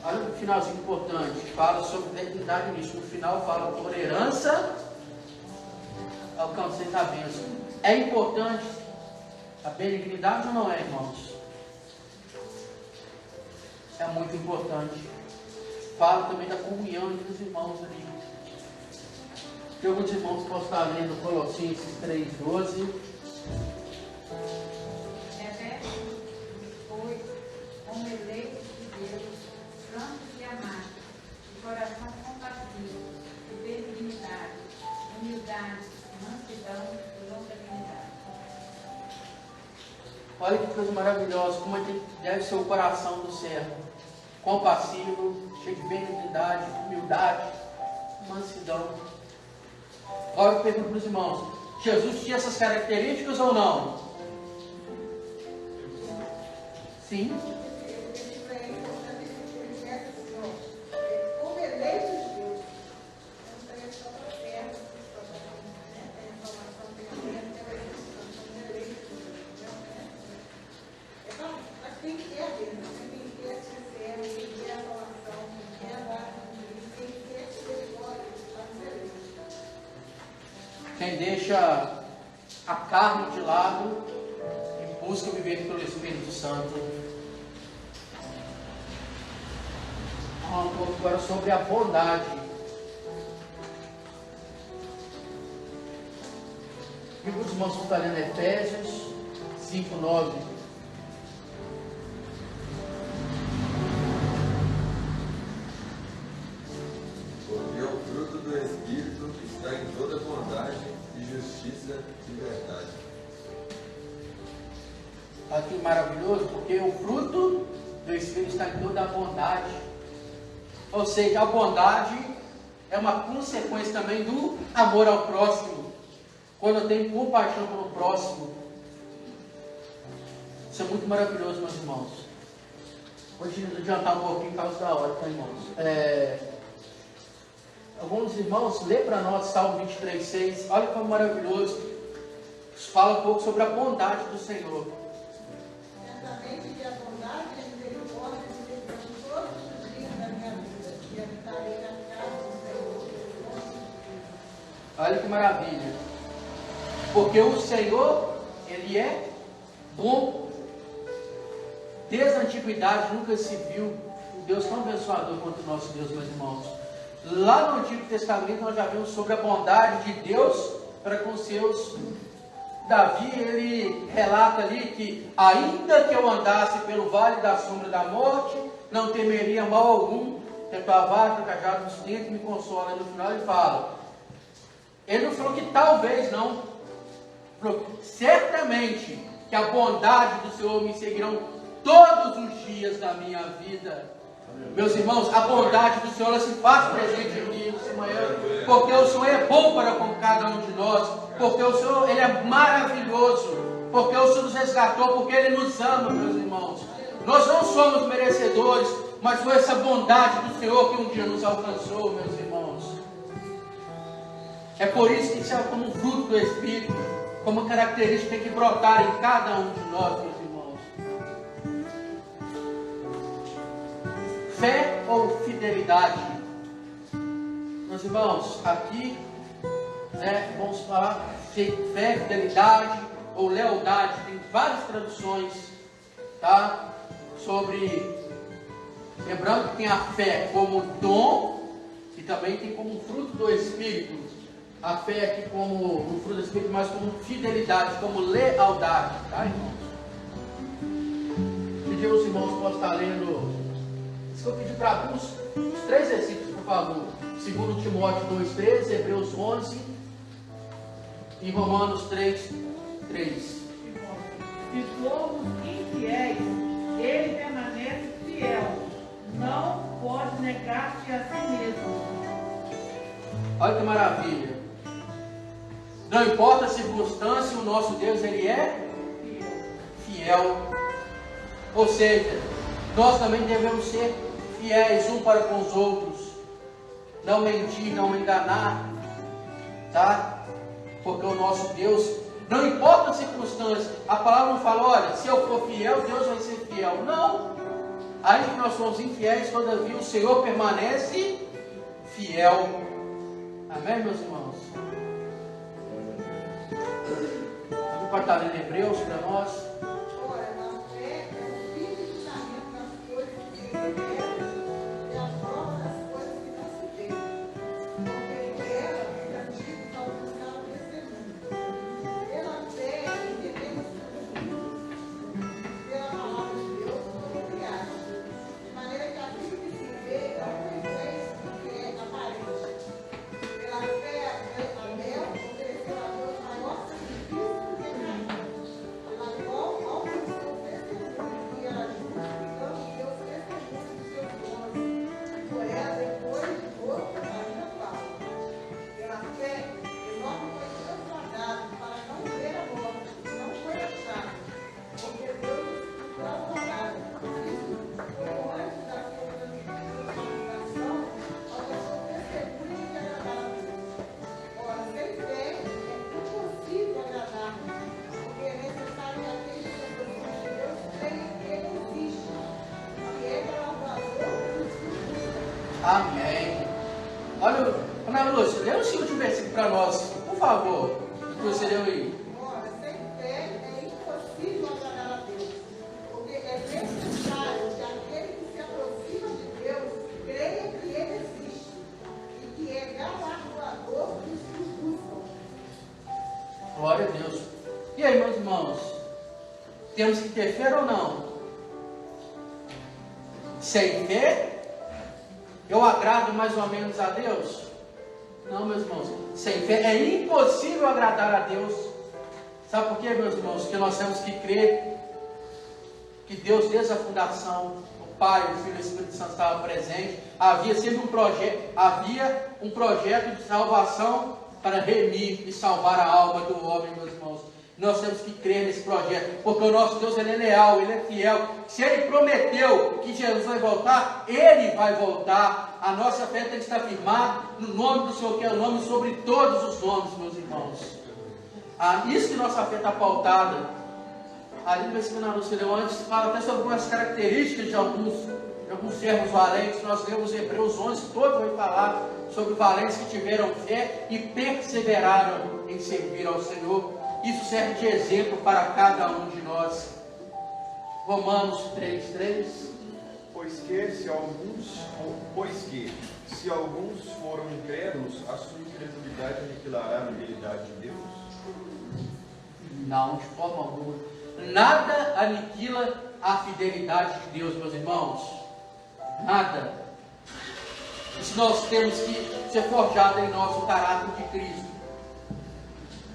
Olha um finalzinho importante, fala sobre benignidade nisso. No final fala por herança, alcancei a bênção. É importante a benignidade ou não é, irmãos? É muito importante. Fala também da comunhão entre os irmãos ali. Que alguns irmãos possam estar lendo Colossenses 3:12. Como eleitos de Deus, santos e amados, de coração compassivo, de benignidade, humildade, mansidão e longanimidade. Olha que coisa maravilhosa, como deve ser o coração do servo. Compassivo, cheio de benignidade, humildade, mansidão. Agora eu pergunto para os irmãos, Jesus tinha essas características ou não? Sim. Quem deixa a carne de lado e busca viver pelo Espírito Santo. Um pouco agora sobre a bondade. E os irmãos estão lendo Efésios 5:9. Porque o fruto do Espírito está em toda bondade e justiça e verdade. Olha que maravilhoso, porque o fruto do Espírito está em toda a bondade. Ou seja, a bondade é uma consequência também do amor ao próximo. Quando eu tenho compaixão pelo próximo. Isso é muito maravilhoso, meus irmãos. Hoje adiantar um pouquinho por causa da hora, tá, irmãos? Alguns irmãos, lê para nós Salmo 23,6. Olha como maravilhoso. Isso fala um pouco sobre a bondade do Senhor. Certamente que a bondade e a misericórdia me seguirão todos os dias da minha vida, e habitarei na casa do Senhor. Olha que maravilha. Porque o Senhor, Ele é bom. Desde a antiguidade nunca se viu um Deus tão abençoador quanto o nosso Deus, meus irmãos. Lá no Antigo Testamento nós já vimos sobre a bondade de Deus para com seus. Davi, ele relata ali que ainda que eu andasse pelo vale da sombra da morte, não temeria mal algum, que a tua vara, teu cajado me sustenta e me consola. E no final ele fala, ele não falou que talvez não, falou, certamente que a bondade do Senhor me seguirão todos os dias da minha vida. Meus irmãos, a bondade do Senhor ela se faz presente em mim essa manhã, porque o Senhor é bom para com cada um de nós, porque o Senhor Ele é maravilhoso, porque o Senhor nos resgatou, porque Ele nos ama, meus irmãos. Nós não somos merecedores, mas foi essa bondade do Senhor que um dia nos alcançou, meus irmãos. É por isso que isso é como um fruto do Espírito, como característica que tem que brotar em cada um de nós, meus irmãos. Fé ou fidelidade? Meus irmãos, aqui vamos falar de fé, fidelidade ou lealdade. Tem várias traduções, tá? Sobre, lembrando que tem a fé como dom e também tem como fruto do Espírito. A fé aqui como um fruto do Espírito, mas como fidelidade, como lealdade, tá, irmãos? Pedir aos irmãos possam estar lendo. Isso que eu pedi para alguns, os 3 versículos, por favor. 2 Timóteo 2,13, Hebreus 11 e Romanos 3:3. Se formos infiéis, ele permanece fiel, não pode negar-se a si mesmo. Olha que maravilha. Não importa a circunstância, o nosso Deus, Ele é fiel. Ou seja, nós também devemos ser fiéis um para com os outros. Não mentir, não enganar, tá? Porque o nosso Deus, não importa a circunstância, a palavra não fala, olha, se eu for fiel, Deus vai ser fiel. Não. Ainda que nós somos infiéis, todavia o Senhor permanece fiel. Amém, meus irmãos? Pode estar lendo Hebreus para nós. Ora, a fé é o firme das coisas que se esperam e a prova das coisas que não se veem. Porque por ela os antigos alcançaram o testemunho. Pela fé entendemos tudo. Pela palavra de Deus foram criados. De maneira que aquilo que se vê é o manifesto do que é aparente. Pela fé, Abel ofereceu a Deus maior sacrifício do que Caim, pela qual alcançou o testemunho que era justo, ficando Deus testemunho dos seus dons. Por ela, depois de morto, ainda fala. Pela fé, Enoque foi transladado para não ver a morte, e não foi achado, porque Deus o transladado. Isso, como antes da sua transfiguração, alcançou o testemunho que agradava a Deus. Ora, sem fé é impossível agradar-nos, porque é necessário que aquele que se aproxima de Deus creia que Ele existe, que é galardoador dos que buscam. Amém. Olha, Ana Lúcia, lê o segundo versículo para nós, por favor. Que você leu aí. Ora, sem fé é impossível agradar a Deus, porque é necessário que aquele que se aproxima de Deus creia que Ele existe e que é galardoador dos que o buscam. Glória a Deus. E aí, meus irmãos? Temos que ter fé ou não? Sem fé, eu agrado mais ou menos a Deus? Não, meus irmãos. Sem fé é impossível agradar a Deus. Sabe por quê, meus irmãos? Porque nós temos que crer que Deus, desde a fundação, o Pai, o Filho e o Espírito Santo estavam presentes. Havia sempre um projeto de salvação para remir e salvar a alma do homem, meus irmãos. Nós temos que crer nesse projeto, porque o nosso Deus, Ele é leal, Ele é fiel. Se Ele prometeu que Jesus vai voltar, Ele vai voltar. A nossa fé tem que estar firmada no nome do Senhor, que é o nome sobre todos os nomes, meus irmãos. Isso que nossa fé está pautada. Ali no versículo que você leu antes, fala até sobre algumas características de alguns servos valentes. Nós lemos Hebreus 11, todo vai falar sobre valentes que tiveram fé e perseveraram em servir ao Senhor. Isso serve de exemplo para cada um de nós. Romanos 3:3. Pois que se alguns foram incrédulos, a sua incredulidade aniquilará a fidelidade de Deus? Não, de forma alguma. Nada aniquila a fidelidade de Deus, meus irmãos. Nada. Isso nós temos que ser forjado em nós o caráter de Cristo.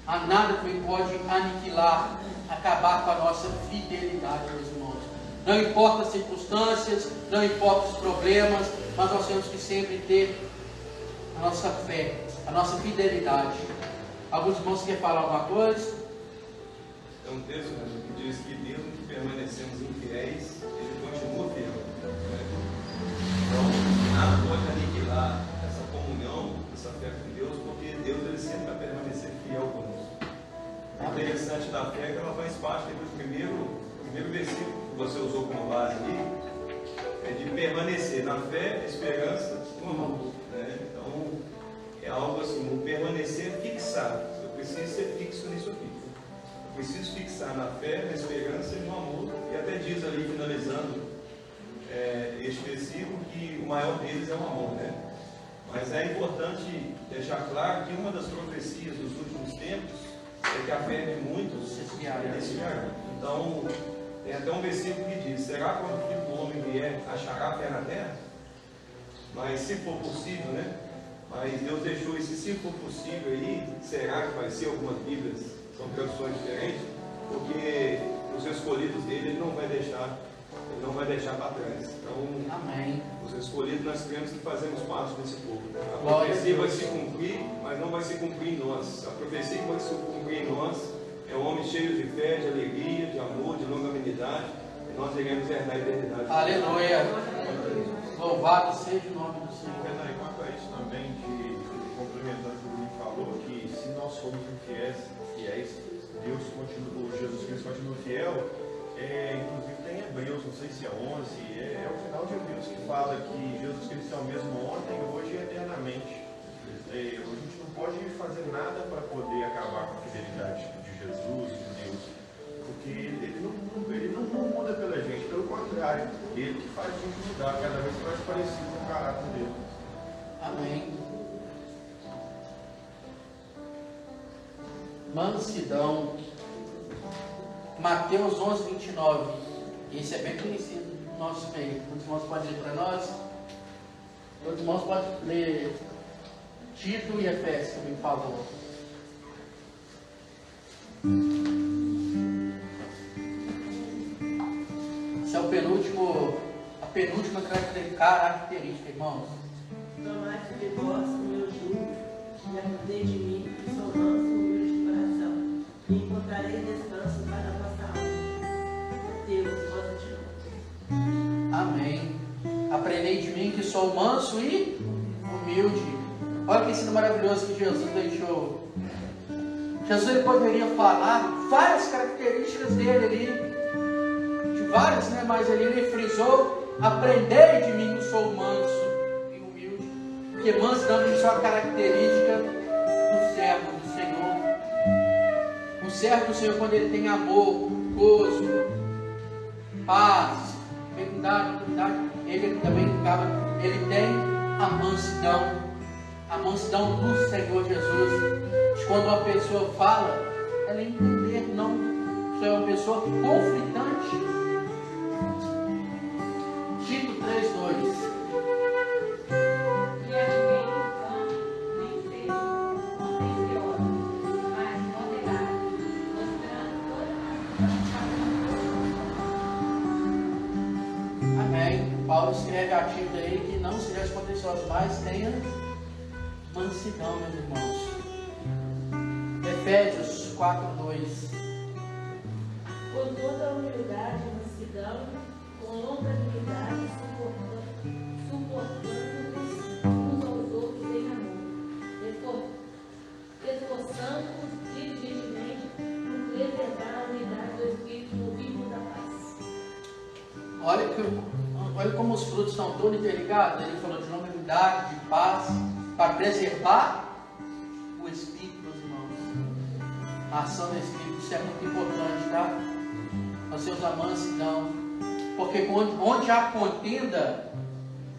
Há nada que pode aniquilar, acabar com a nossa fidelidade, meus irmãos. Não importa as circunstâncias, não importa os problemas, mas nós temos que sempre ter a nossa fé, a nossa fidelidade. Alguns irmãos querem falar alguma coisa? É um texto que diz que mesmo que permanecemos infiéis, Ele continua fiel. Então, nada pode aniquilar essa comunhão, essa fé com Deus, porque Deus Ele sempre vai permanecer fiel conosco. O interessante da fé é que ela faz parte do primeiro versículo que você usou como base ali, é de permanecer na fé, esperança e no amor. Né? Então, é algo assim, o permanecer fixado. Eu preciso ser fixo nisso aqui. Eu preciso fixar na fé, na esperança e no amor. E até diz ali, finalizando este versículo, que o maior deles é o amor. Né? Mas é importante deixar claro que uma das profecias dos últimos tempos é que a fé de muitos desviará. Então, tem até um versículo que diz: será que quando o Filho do Homem vier, achará fé na terra? Mas se for possível, né? Mas Deus deixou esse se for possível aí. Será que vai ser? Algumas Bíblias são traduções diferentes, porque os escolhidos dele Ele não vai deixar para trás. Então, amém. Os escolhidos, nós cremos que fazemos parte desse povo. A profecia vai se cumprir, mas não vai se cumprir em nós. A profecia que vai se cumprir em nós é homens cheios de fé, de alegria, de amor, de longanimidade, e nós iremos herdar a eternidade. Aleluia! Louvado seja o nome do Senhor. E quanto a isso também, complementando o que o Bruno falou, que se nós somos fiéis, Jesus Cristo continua fiel. Inclusive tem Hebreus, não sei se é 11, é o final de Hebreus que fala que Jesus Cristo é o mesmo ontem, hoje e eternamente. A gente não pode fazer nada para poder acabar com a fidelidade de Jesus, de Deus, porque ele não muda pela gente, pelo contrário, Ele que faz a gente mudar cada vez mais parecido com o caráter dele. Amém. Mansidão. Mateus 11:29. Esse é bem conhecido no nosso meio. Todos os irmãos podem ler para nós. Todos os irmãos podem ler Tito e Efésios também, por favor. Esse é a penúltima característica, irmãos. Tomai de vós o meu jugo e aprendei de mim, que sou manso e humilde de coração, e encontrarei descanso para a vossa alma. Deus, vossa de Amém. Aprendei de mim, que sou manso e humilde. Olha que ensino maravilhoso que Jesus deixou. Jesus ele poderia falar várias características dele ali, de várias, né? Mas ele frisou: aprendei de mim, que sou manso e humilde. Porque manso também é uma característica do servo do Senhor. O servo do Senhor, quando ele tem amor, gozo, paz, benignidade, ele também ele tem a mansidão. A mansidão do Senhor Jesus. Quando uma pessoa fala, ela entender, não ser uma pessoa conflitante. Tito 3:2. E alimente nem seja contencioso, mas moderado, mostrando toda a Amém. Paulo escreve a Tito aí que não seja contencioso, mas tenha mansidão, meus irmãos. Efésios 4:2. com toda a humildade e mansidão, com longanimidade, suportando-nos uns aos outros em amor, esforçando-nos diligentemente por preservar a unidade do Espírito no vínculo da paz. Olha como os frutos estão todos interligados. Ele falou de longanimidade, de paz, para preservar o Espírito, meus irmãos. A ação do Espírito, isso é muito importante, tá? Nós temos a mansidão, porque onde há contenda,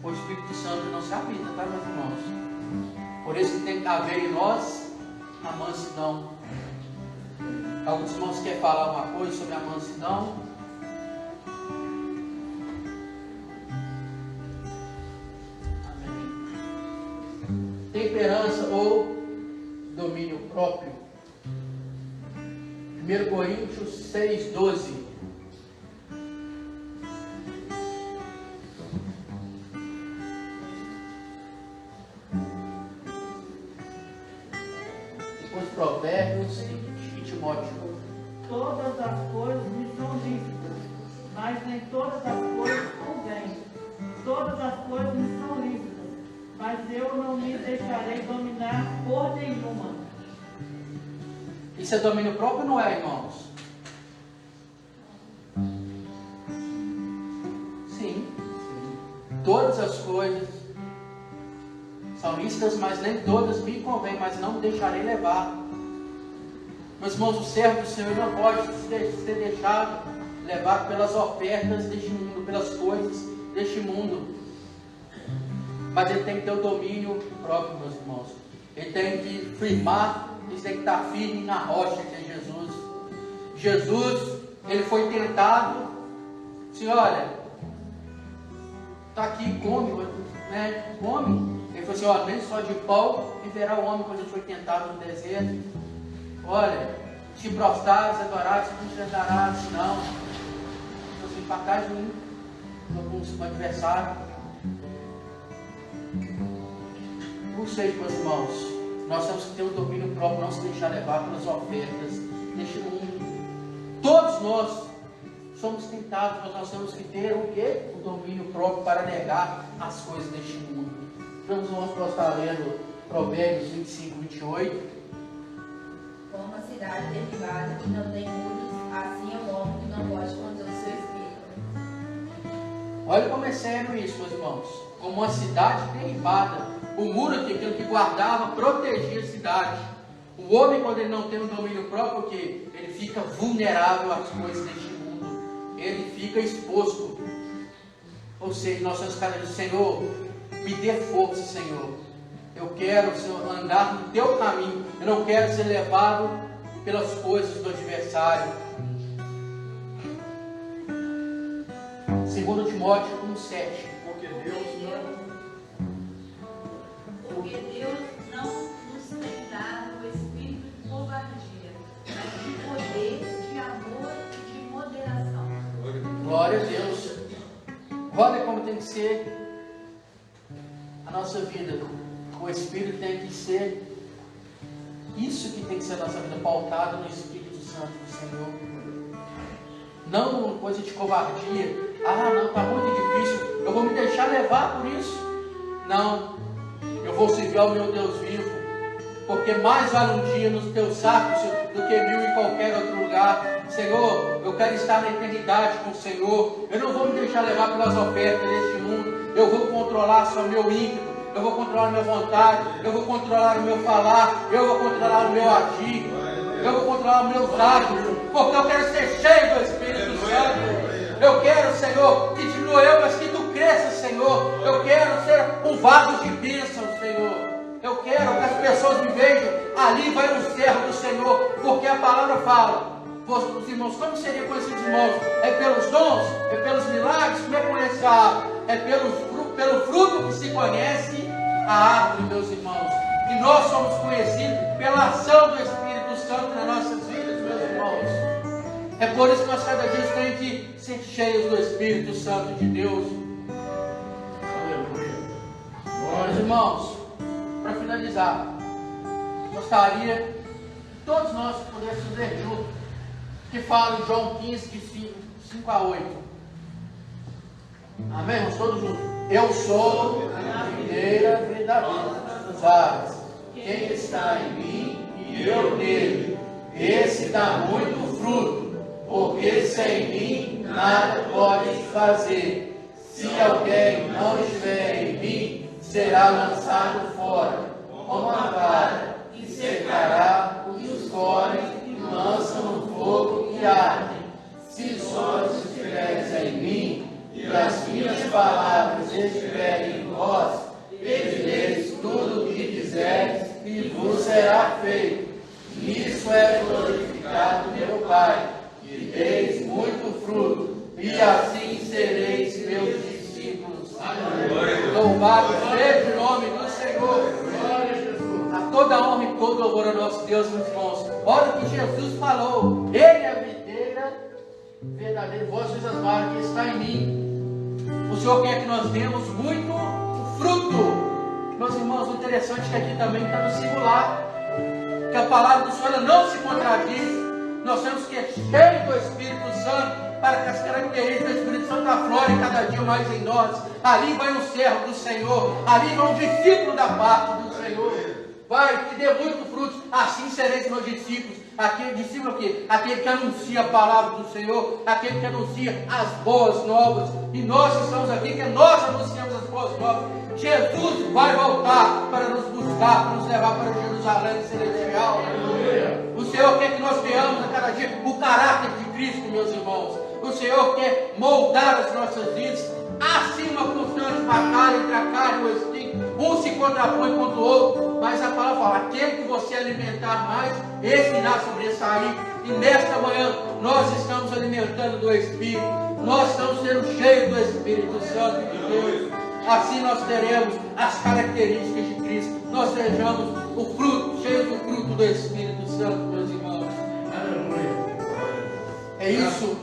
o Espírito Santo não se habita, tá, meus irmãos? Por isso que tem que haver em nós a mansidão. Alguns irmãos querem falar uma coisa sobre a mansidão? Amém. Temperança ou domínio próprio. 1 Coríntios 6:12. Depois Provérbios e Timóteo. Todas as coisas me são lícitas, mas nem todas as coisas convêm. Todas as coisas me são lícitas, mas eu não me deixarei dominar por nenhuma. Isso é domínio próprio ou não é, irmãos? Sim. Todas as coisas são lícitas, mas nem todas me convêm, mas não me deixarei levar. Meus irmãos, o servo do Senhor não pode ser deixado levar pelas ofertas deste mundo, pelas coisas deste mundo. Mas ele tem que ter o domínio próprio, meus irmãos. Ele tem que firmar, ele tem que estar firme na rocha que é Jesus. Jesus, ele foi tentado. Assim, olha, está aqui, come, né? Come. Ele falou assim, olha, nem só de pão viverá o homem quando ele foi tentado no deserto. Olha, te prostrares, adorares, não te darás, não. Então, assim, para trás de mim, um adversário. Não sei, meus irmãos, nós temos que ter um domínio próprio, não se deixar levar pelas ofertas deste mundo. Todos nós somos tentados, mas nós temos que ter o quê? O domínio próprio para negar as coisas deste mundo. Vamos estar lendo Provérbios 25:28. Como uma cidade derribada que não tem muros, assim é o homem que não pode conter o seu espírito. Olha como é sério isso, meus irmãos. Como uma cidade derribada. O muro aqui, aquilo que guardava, protegia a cidade. O homem, quando ele não tem um domínio próprio, o quê? Ele fica vulnerável às coisas deste mundo. Ele fica exposto. Ou seja, nós temos cada vez, Senhor, me dê força, Senhor. Eu quero, Senhor, andar no teu caminho. Eu não quero ser levado pelas coisas do adversário. 2 Timóteo 1:7. Porque Deus não nos tem dado o espírito de covardia, mas de poder, de amor e de moderação. Glória a Deus. Olha como tem que ser a nossa vida. O Espírito tem que ser isso que tem que ser a nossa vida, pautada no Espírito Santo do Senhor. Não uma coisa de covardia. Ah, não, está muito difícil. Eu vou me deixar levar por isso. Não. Eu vou servir ao meu Deus vivo. Porque mais vale um dia nos teus sacos do que 1000 em qualquer outro lugar. Senhor, eu quero estar na eternidade com o Senhor. Eu não vou me deixar levar pelas ofertas deste mundo. Eu vou controlar só o meu ímpeto. Eu vou controlar a minha vontade. Eu vou controlar o meu falar. Eu vou controlar o meu agir. Eu vou controlar os meus atos. Porque eu quero ser cheio do Espírito Santo. Eu quero, Senhor, que diminua eu, mas que tu cresça, Senhor. Eu quero ser um vaso de bênção, Senhor. Eu quero que as pessoas me vejam. Ali vai um servo do Senhor. Porque a palavra fala. Os irmãos, como seria conhecido os irmãos? É pelos dons? É pelos milagres? Como é conhecido a árvore? É pelo fruto que se conhece a árvore, meus irmãos. E nós somos conhecidos pela ação do Espírito Santo nas nossas vidas, meus irmãos. É por isso que nós cada dia temos que ser cheios do Espírito Santo de Deus. Aleluia. Meus irmãos, para finalizar, gostaria que todos nós pudéssemos ler juntos que fala em João 15, de 5 a 8. Amém, irmãos? Todos juntos. Eu sou a videira verdadeira dos árvores. Quem está em mim e eu nele, esse dá muito fruto, porque sem mim nada pode fazer. Se alguém não estiver em mim, será lançado fora, como a vara, e secará, e os colhem e lançam no fogo e ardem. Se só estiveres em mim, e as minhas palavras estiverem em vós, pedireis tudo o que quiseres, e vos será feito. Nisso é glorificado meu Pai, que deis muito fruto, e assim sereis meus discípulos. Louvado seja o nome do Senhor. A toda honra e todo louvor ao nosso Deus, meus irmãos. Olha o que Jesus falou. Ele é a videira verdadeira, vós sois as varas, que está em mim. O Senhor quer que nós demos muito fruto. Meus irmãos, o interessante é que aqui também está no singular, que a palavra do Senhor ela não se contradiz. Nós temos que ser cheios do Espírito Santo, para que as características do Espírito Santo aflorem cada dia mais em nós. Ali vai um servo do Senhor, ali vai um discípulo da parte do Senhor. Vai, que dê muito fruto, assim sereis meus discípulos. Aquele discípulo aqui, aquele que anuncia a palavra do Senhor, aquele que anuncia as boas novas. E nós estamos aqui, que nós anunciamos as boas novas. Jesus vai voltar para nos buscar, para nos levar para Jerusalém celestial. O Senhor quer que nós tenhamos a cada dia o caráter de Cristo, meus irmãos. O Senhor quer moldar as nossas vidas. Assim uma constante batalha entre a carne e o espírito. Um se contrapõe contra o outro. Mas a palavra fala, aquele que você alimentar mais, esse irá sobressair. E nesta manhã nós estamos alimentando do Espírito. Nós estamos sendo cheios do Espírito Santo de Deus. Assim nós teremos as características de Cristo. Nós sejamos o fruto, cheios do fruto do Espírito Santo, meus irmãos. É isso.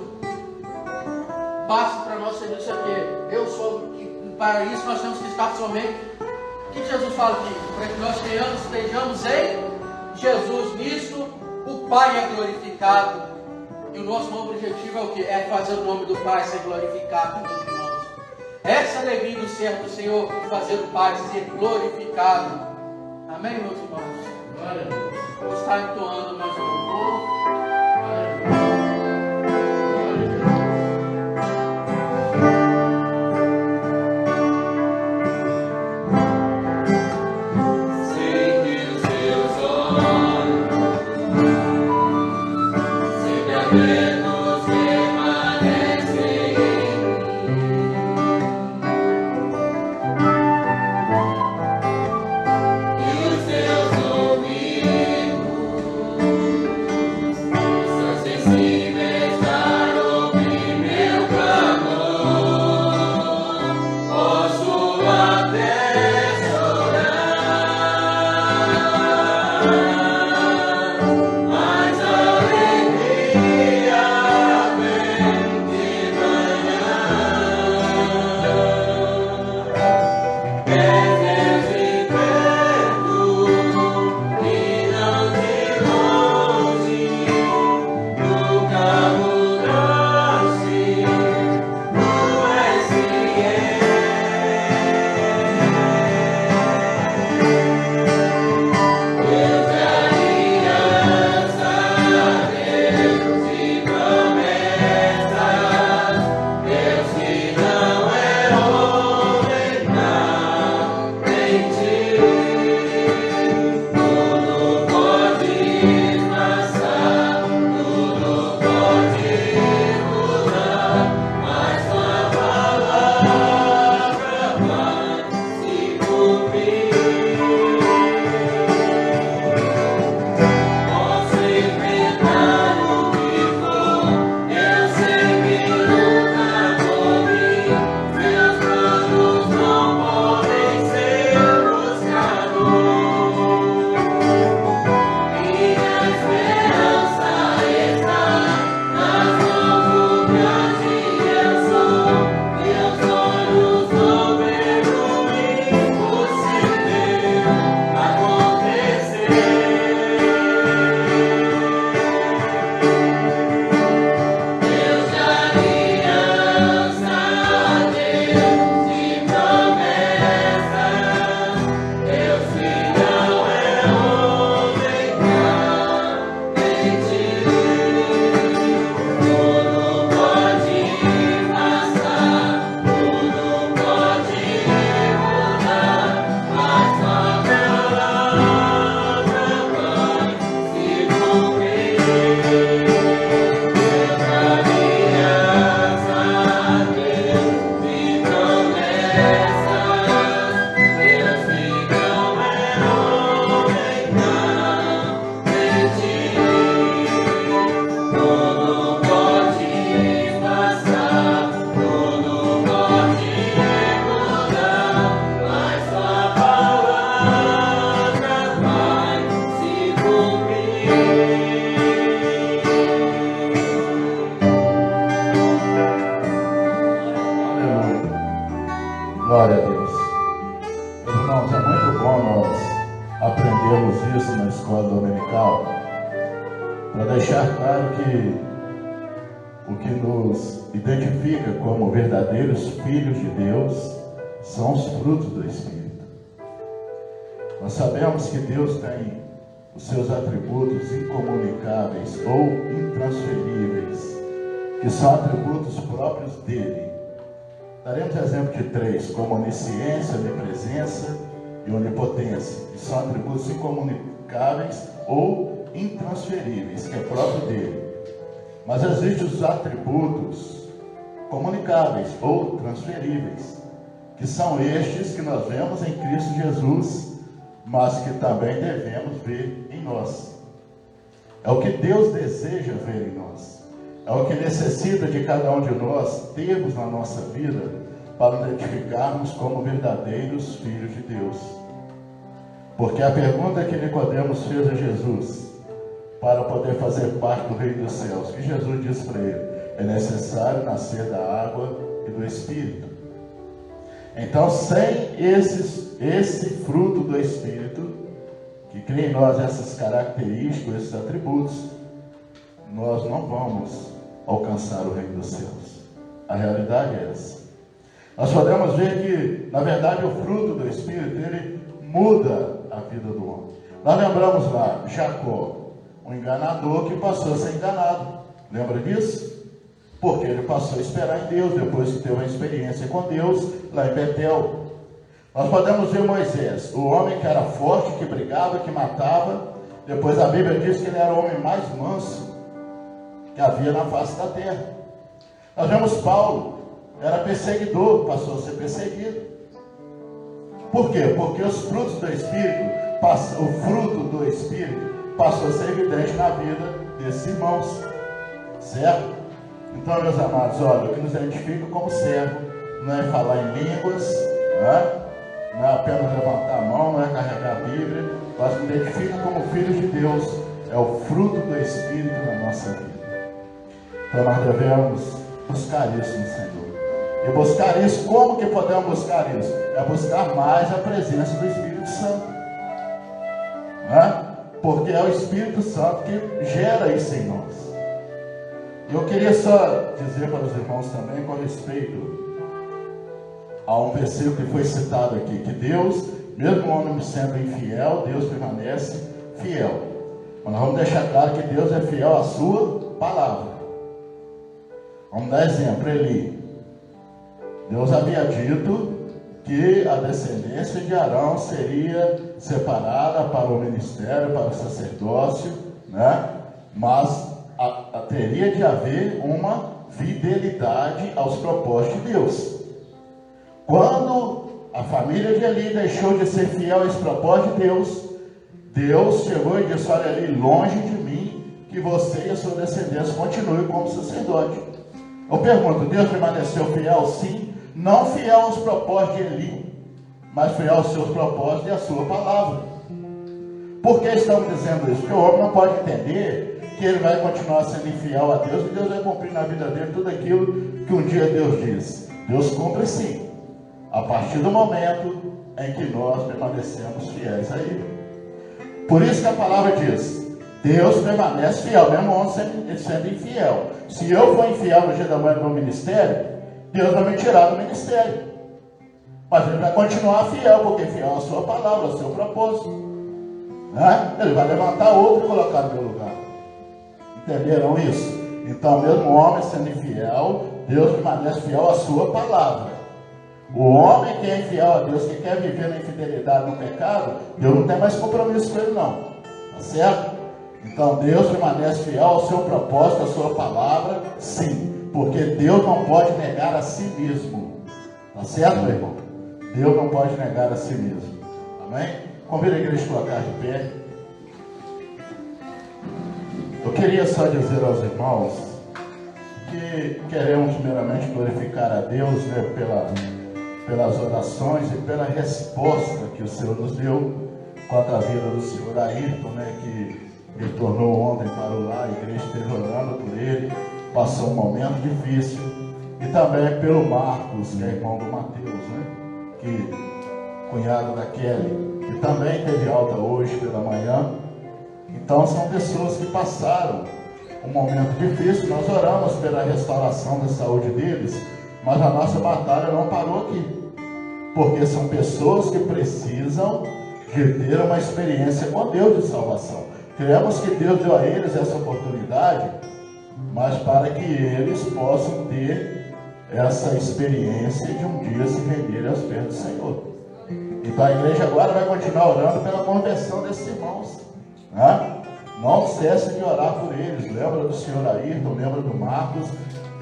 Basta para nós ser isso aqui. Eu sou. Para isso nós temos que estar somente. O que Jesus fala aqui? Para que nós estejamos em Jesus. Nisso o Pai é glorificado. E o nosso objetivo é o que? É fazer o nome do Pai ser glorificado, meus irmãos. Essa alegria do servo do Senhor, fazer o Pai ser glorificado. Amém, meus irmãos? Vou estar entoando mais um pouco. para deixar claro que o que nos identifica como verdadeiros filhos de Deus são os frutos do Espírito. Nós sabemos que Deus tem os seus atributos incomunicáveis ou intransferíveis, que são atributos próprios dele. Daremos exemplo de 3, como onisciência, onipresença e onipotência, que são atributos incomunicáveis ou intransferíveis, que é próprio dele. Mas existem os atributos comunicáveis ou transferíveis, que são estes que nós vemos em Cristo Jesus, mas que também devemos ver em nós. É o que Deus deseja ver em nós. É o que necessita de cada um de nós termos na nossa vida para nos identificarmos como verdadeiros filhos de Deus. Porque a pergunta que Nicodemos fez a Jesus, para poder fazer parte do reino dos céus, que Jesus disse para ele: é necessário nascer da água e do Espírito. Então, sem esse fruto do Espírito, que cria em nós essas características, esses atributos, nós não vamos alcançar o reino dos céus. A realidade é essa. Nós podemos ver que, na verdade, o fruto do Espírito, ele muda a vida do homem. Nós lembramos lá, Jacó, um enganador que passou a ser enganado. Lembra disso? Porque ele passou a esperar em Deus, depois que teve uma experiência com Deus, lá em Betel. Nós podemos ver Moisés, o homem que era forte, que brigava, que matava. Depois a Bíblia diz que ele era o homem mais manso que havia na face da terra. Nós vemos Paulo, era perseguidor, passou a ser perseguido. Por quê? Porque os frutos do Espírito, o fruto do Espírito passou a ser evidente na vida desses irmãos. Certo? Então, meus amados, olha, o que nos identifica como servo não é falar em línguas, não é apenas levantar a mão, não é carregar a Bíblia, mas nos identifica como filhos de Deus, é o fruto do Espírito na nossa vida. Então nós devemos buscar isso no Senhor. E buscar isso, como que podemos buscar isso? É buscar mais a presença do Espírito Santo. Porque é o Espírito Santo que gera isso em nós. Eu queria só dizer para os irmãos também com respeito a um versículo que foi citado aqui, que Deus, mesmo o homem sendo infiel, Deus permanece fiel. Mas nós vamos deixar claro que Deus é fiel à sua palavra. Vamos dar exemplo, Eli. Deus havia dito que a descendência de Arão seria separada para o ministério, para o sacerdócio, mas teria de haver uma fidelidade aos propósitos de Deus. Quando a família de Eli deixou de ser fiel a esse propósito de Deus, Deus chegou e disse: olha, Eli, longe de mim que você e a sua descendência continuem como sacerdote. Eu pergunto, Deus permaneceu fiel? Sim. Não fiel aos propósitos de Eli, mas fiel aos seus propósitos e à sua palavra. Por que estamos dizendo isso? Porque o homem não pode entender que ele vai continuar sendo infiel a Deus, e Deus vai cumprir na vida dele tudo aquilo que um dia Deus diz. Deus cumpre sim, a partir do momento em que nós permanecemos fiéis a Ele. Por isso que a palavra diz: Deus permanece fiel, mesmo o homem sendo infiel. Se eu for infiel no dia da manhã do meu ministério, Deus vai me tirar do ministério. Mas Ele vai continuar fiel, porque fiel à sua palavra, ao seu propósito. Ele vai levantar outro e colocar no meu lugar. Entenderam isso? Então, mesmo o homem sendo infiel, Deus permanece fiel à sua palavra. O homem que é infiel a Deus, que quer viver na infidelidade, no pecado, Deus não tem mais compromisso com ele, não. Tá certo? Então, Deus permanece fiel ao seu propósito, à sua palavra, sim. Porque Deus não pode negar a si mesmo. Tá certo, meu irmão? Deus não pode negar a si mesmo. Amém? Convido a igreja a colocar de pé. Eu queria só dizer aos irmãos que queremos primeiramente glorificar a Deus, pelas orações e pela resposta que o Senhor nos deu quanto à vida do senhor Ayrton, que retornou ontem para o lar, a igreja esteve orando por ele, passou um momento difícil, e também pelo Marcos, que é irmão do Mateus, que cunhado da Kelly, que também teve alta hoje pela manhã, Então são pessoas que passaram um momento difícil. Nós oramos pela restauração da saúde deles, mas a nossa batalha não parou aqui, porque são pessoas que precisam de ter uma experiência com Deus de salvação. Cremos que Deus deu a eles essa oportunidade, mas para que eles possam ter essa experiência de um dia se renderem aos pés do Senhor. Então a igreja agora vai continuar orando pela conversão desses irmãos, né? Não cesse de orar por eles. Lembra do senhor Ayrton, lembra do Marcos,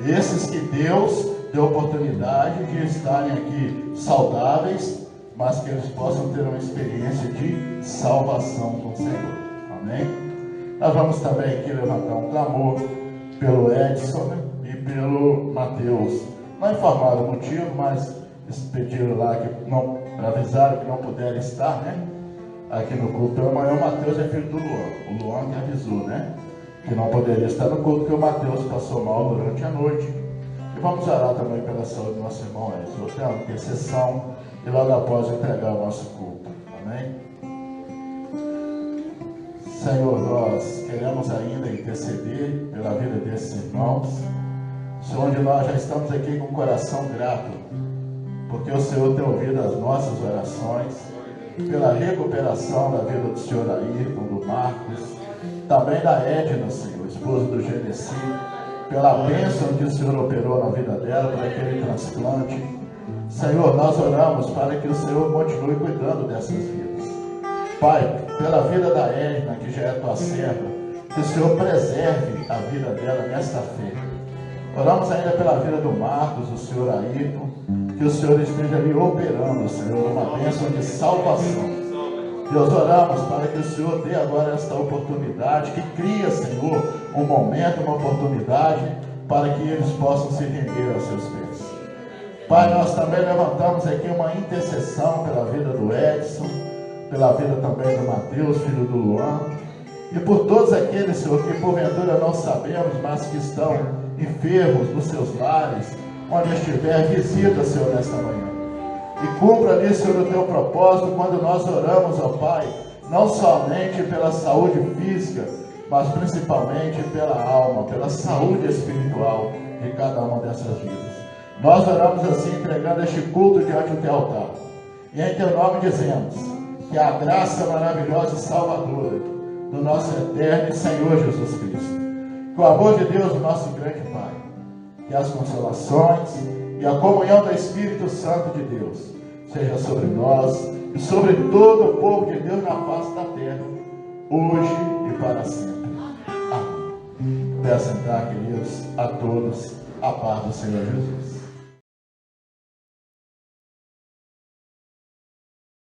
esses que Deus deu oportunidade de estarem aqui saudáveis, mas que eles possam ter uma experiência de salvação com o Senhor. Amém? Nós vamos também aqui levantar um clamor pelo Edson, né? E pelo Mateus. Não informaram o motivo, mas eles pediram lá que não, avisaram que não puderam estar, né? Aqui no culto. Então amanhã o Mateus é filho do Luan. O Luan que avisou, né? Que não poderia estar no culto, porque o Mateus passou mal durante a noite. E vamos orar também pela saúde do nosso irmão Edson. Vou ter uma intercessão e logo após entregar o nosso culto. Amém? Senhor, nós queremos ainda interceder pela vida desses irmãos. Senhor, onde nós já estamos aqui com o coração grato, porque o Senhor tem ouvido as nossas orações, pela recuperação da vida do senhor Ayrton, do Marcos, também da Edna, Senhor, esposa do Genesi, pela bênção que o Senhor operou na vida dela, para aquele transplante. Senhor, nós oramos para que o Senhor continue cuidando dessas vidas. Pai, pela vida da Edna, que já é tua serva, que o Senhor preserve a vida dela nesta feira. Oramos ainda pela vida do Marcos, do senhor Ayrton, que o Senhor esteja ali operando, Senhor, uma bênção de salvação. Deus, oramos para que o Senhor dê agora esta oportunidade, que cria, Senhor, um momento, uma oportunidade, para que eles possam se render aos seus pés. Pai, nós também levantamos aqui uma intercessão pela vida do Edson, pela vida também do Mateus, filho do Luan, e por todos aqueles, Senhor, que porventura não sabemos, mas que estão enfermos nos seus lares, onde estiver, visita, Senhor, nesta manhã. E cumpra ali, Senhor, o teu propósito quando nós oramos, ó Pai, não somente pela saúde física, mas principalmente pela alma, pela saúde espiritual de cada uma dessas vidas. Nós oramos assim, entregando este culto diante do teu altar. E em teu nome dizemos que a graça maravilhosa e salvadora do nosso eterno Senhor Jesus Cristo, que o amor de Deus, o nosso grande Pai, que as consolações e a comunhão do Espírito Santo de Deus seja sobre nós e sobre todo o povo de Deus na face da terra, hoje e para sempre. Amém. Peço sentar, queridos, a todos, a paz do Senhor Jesus.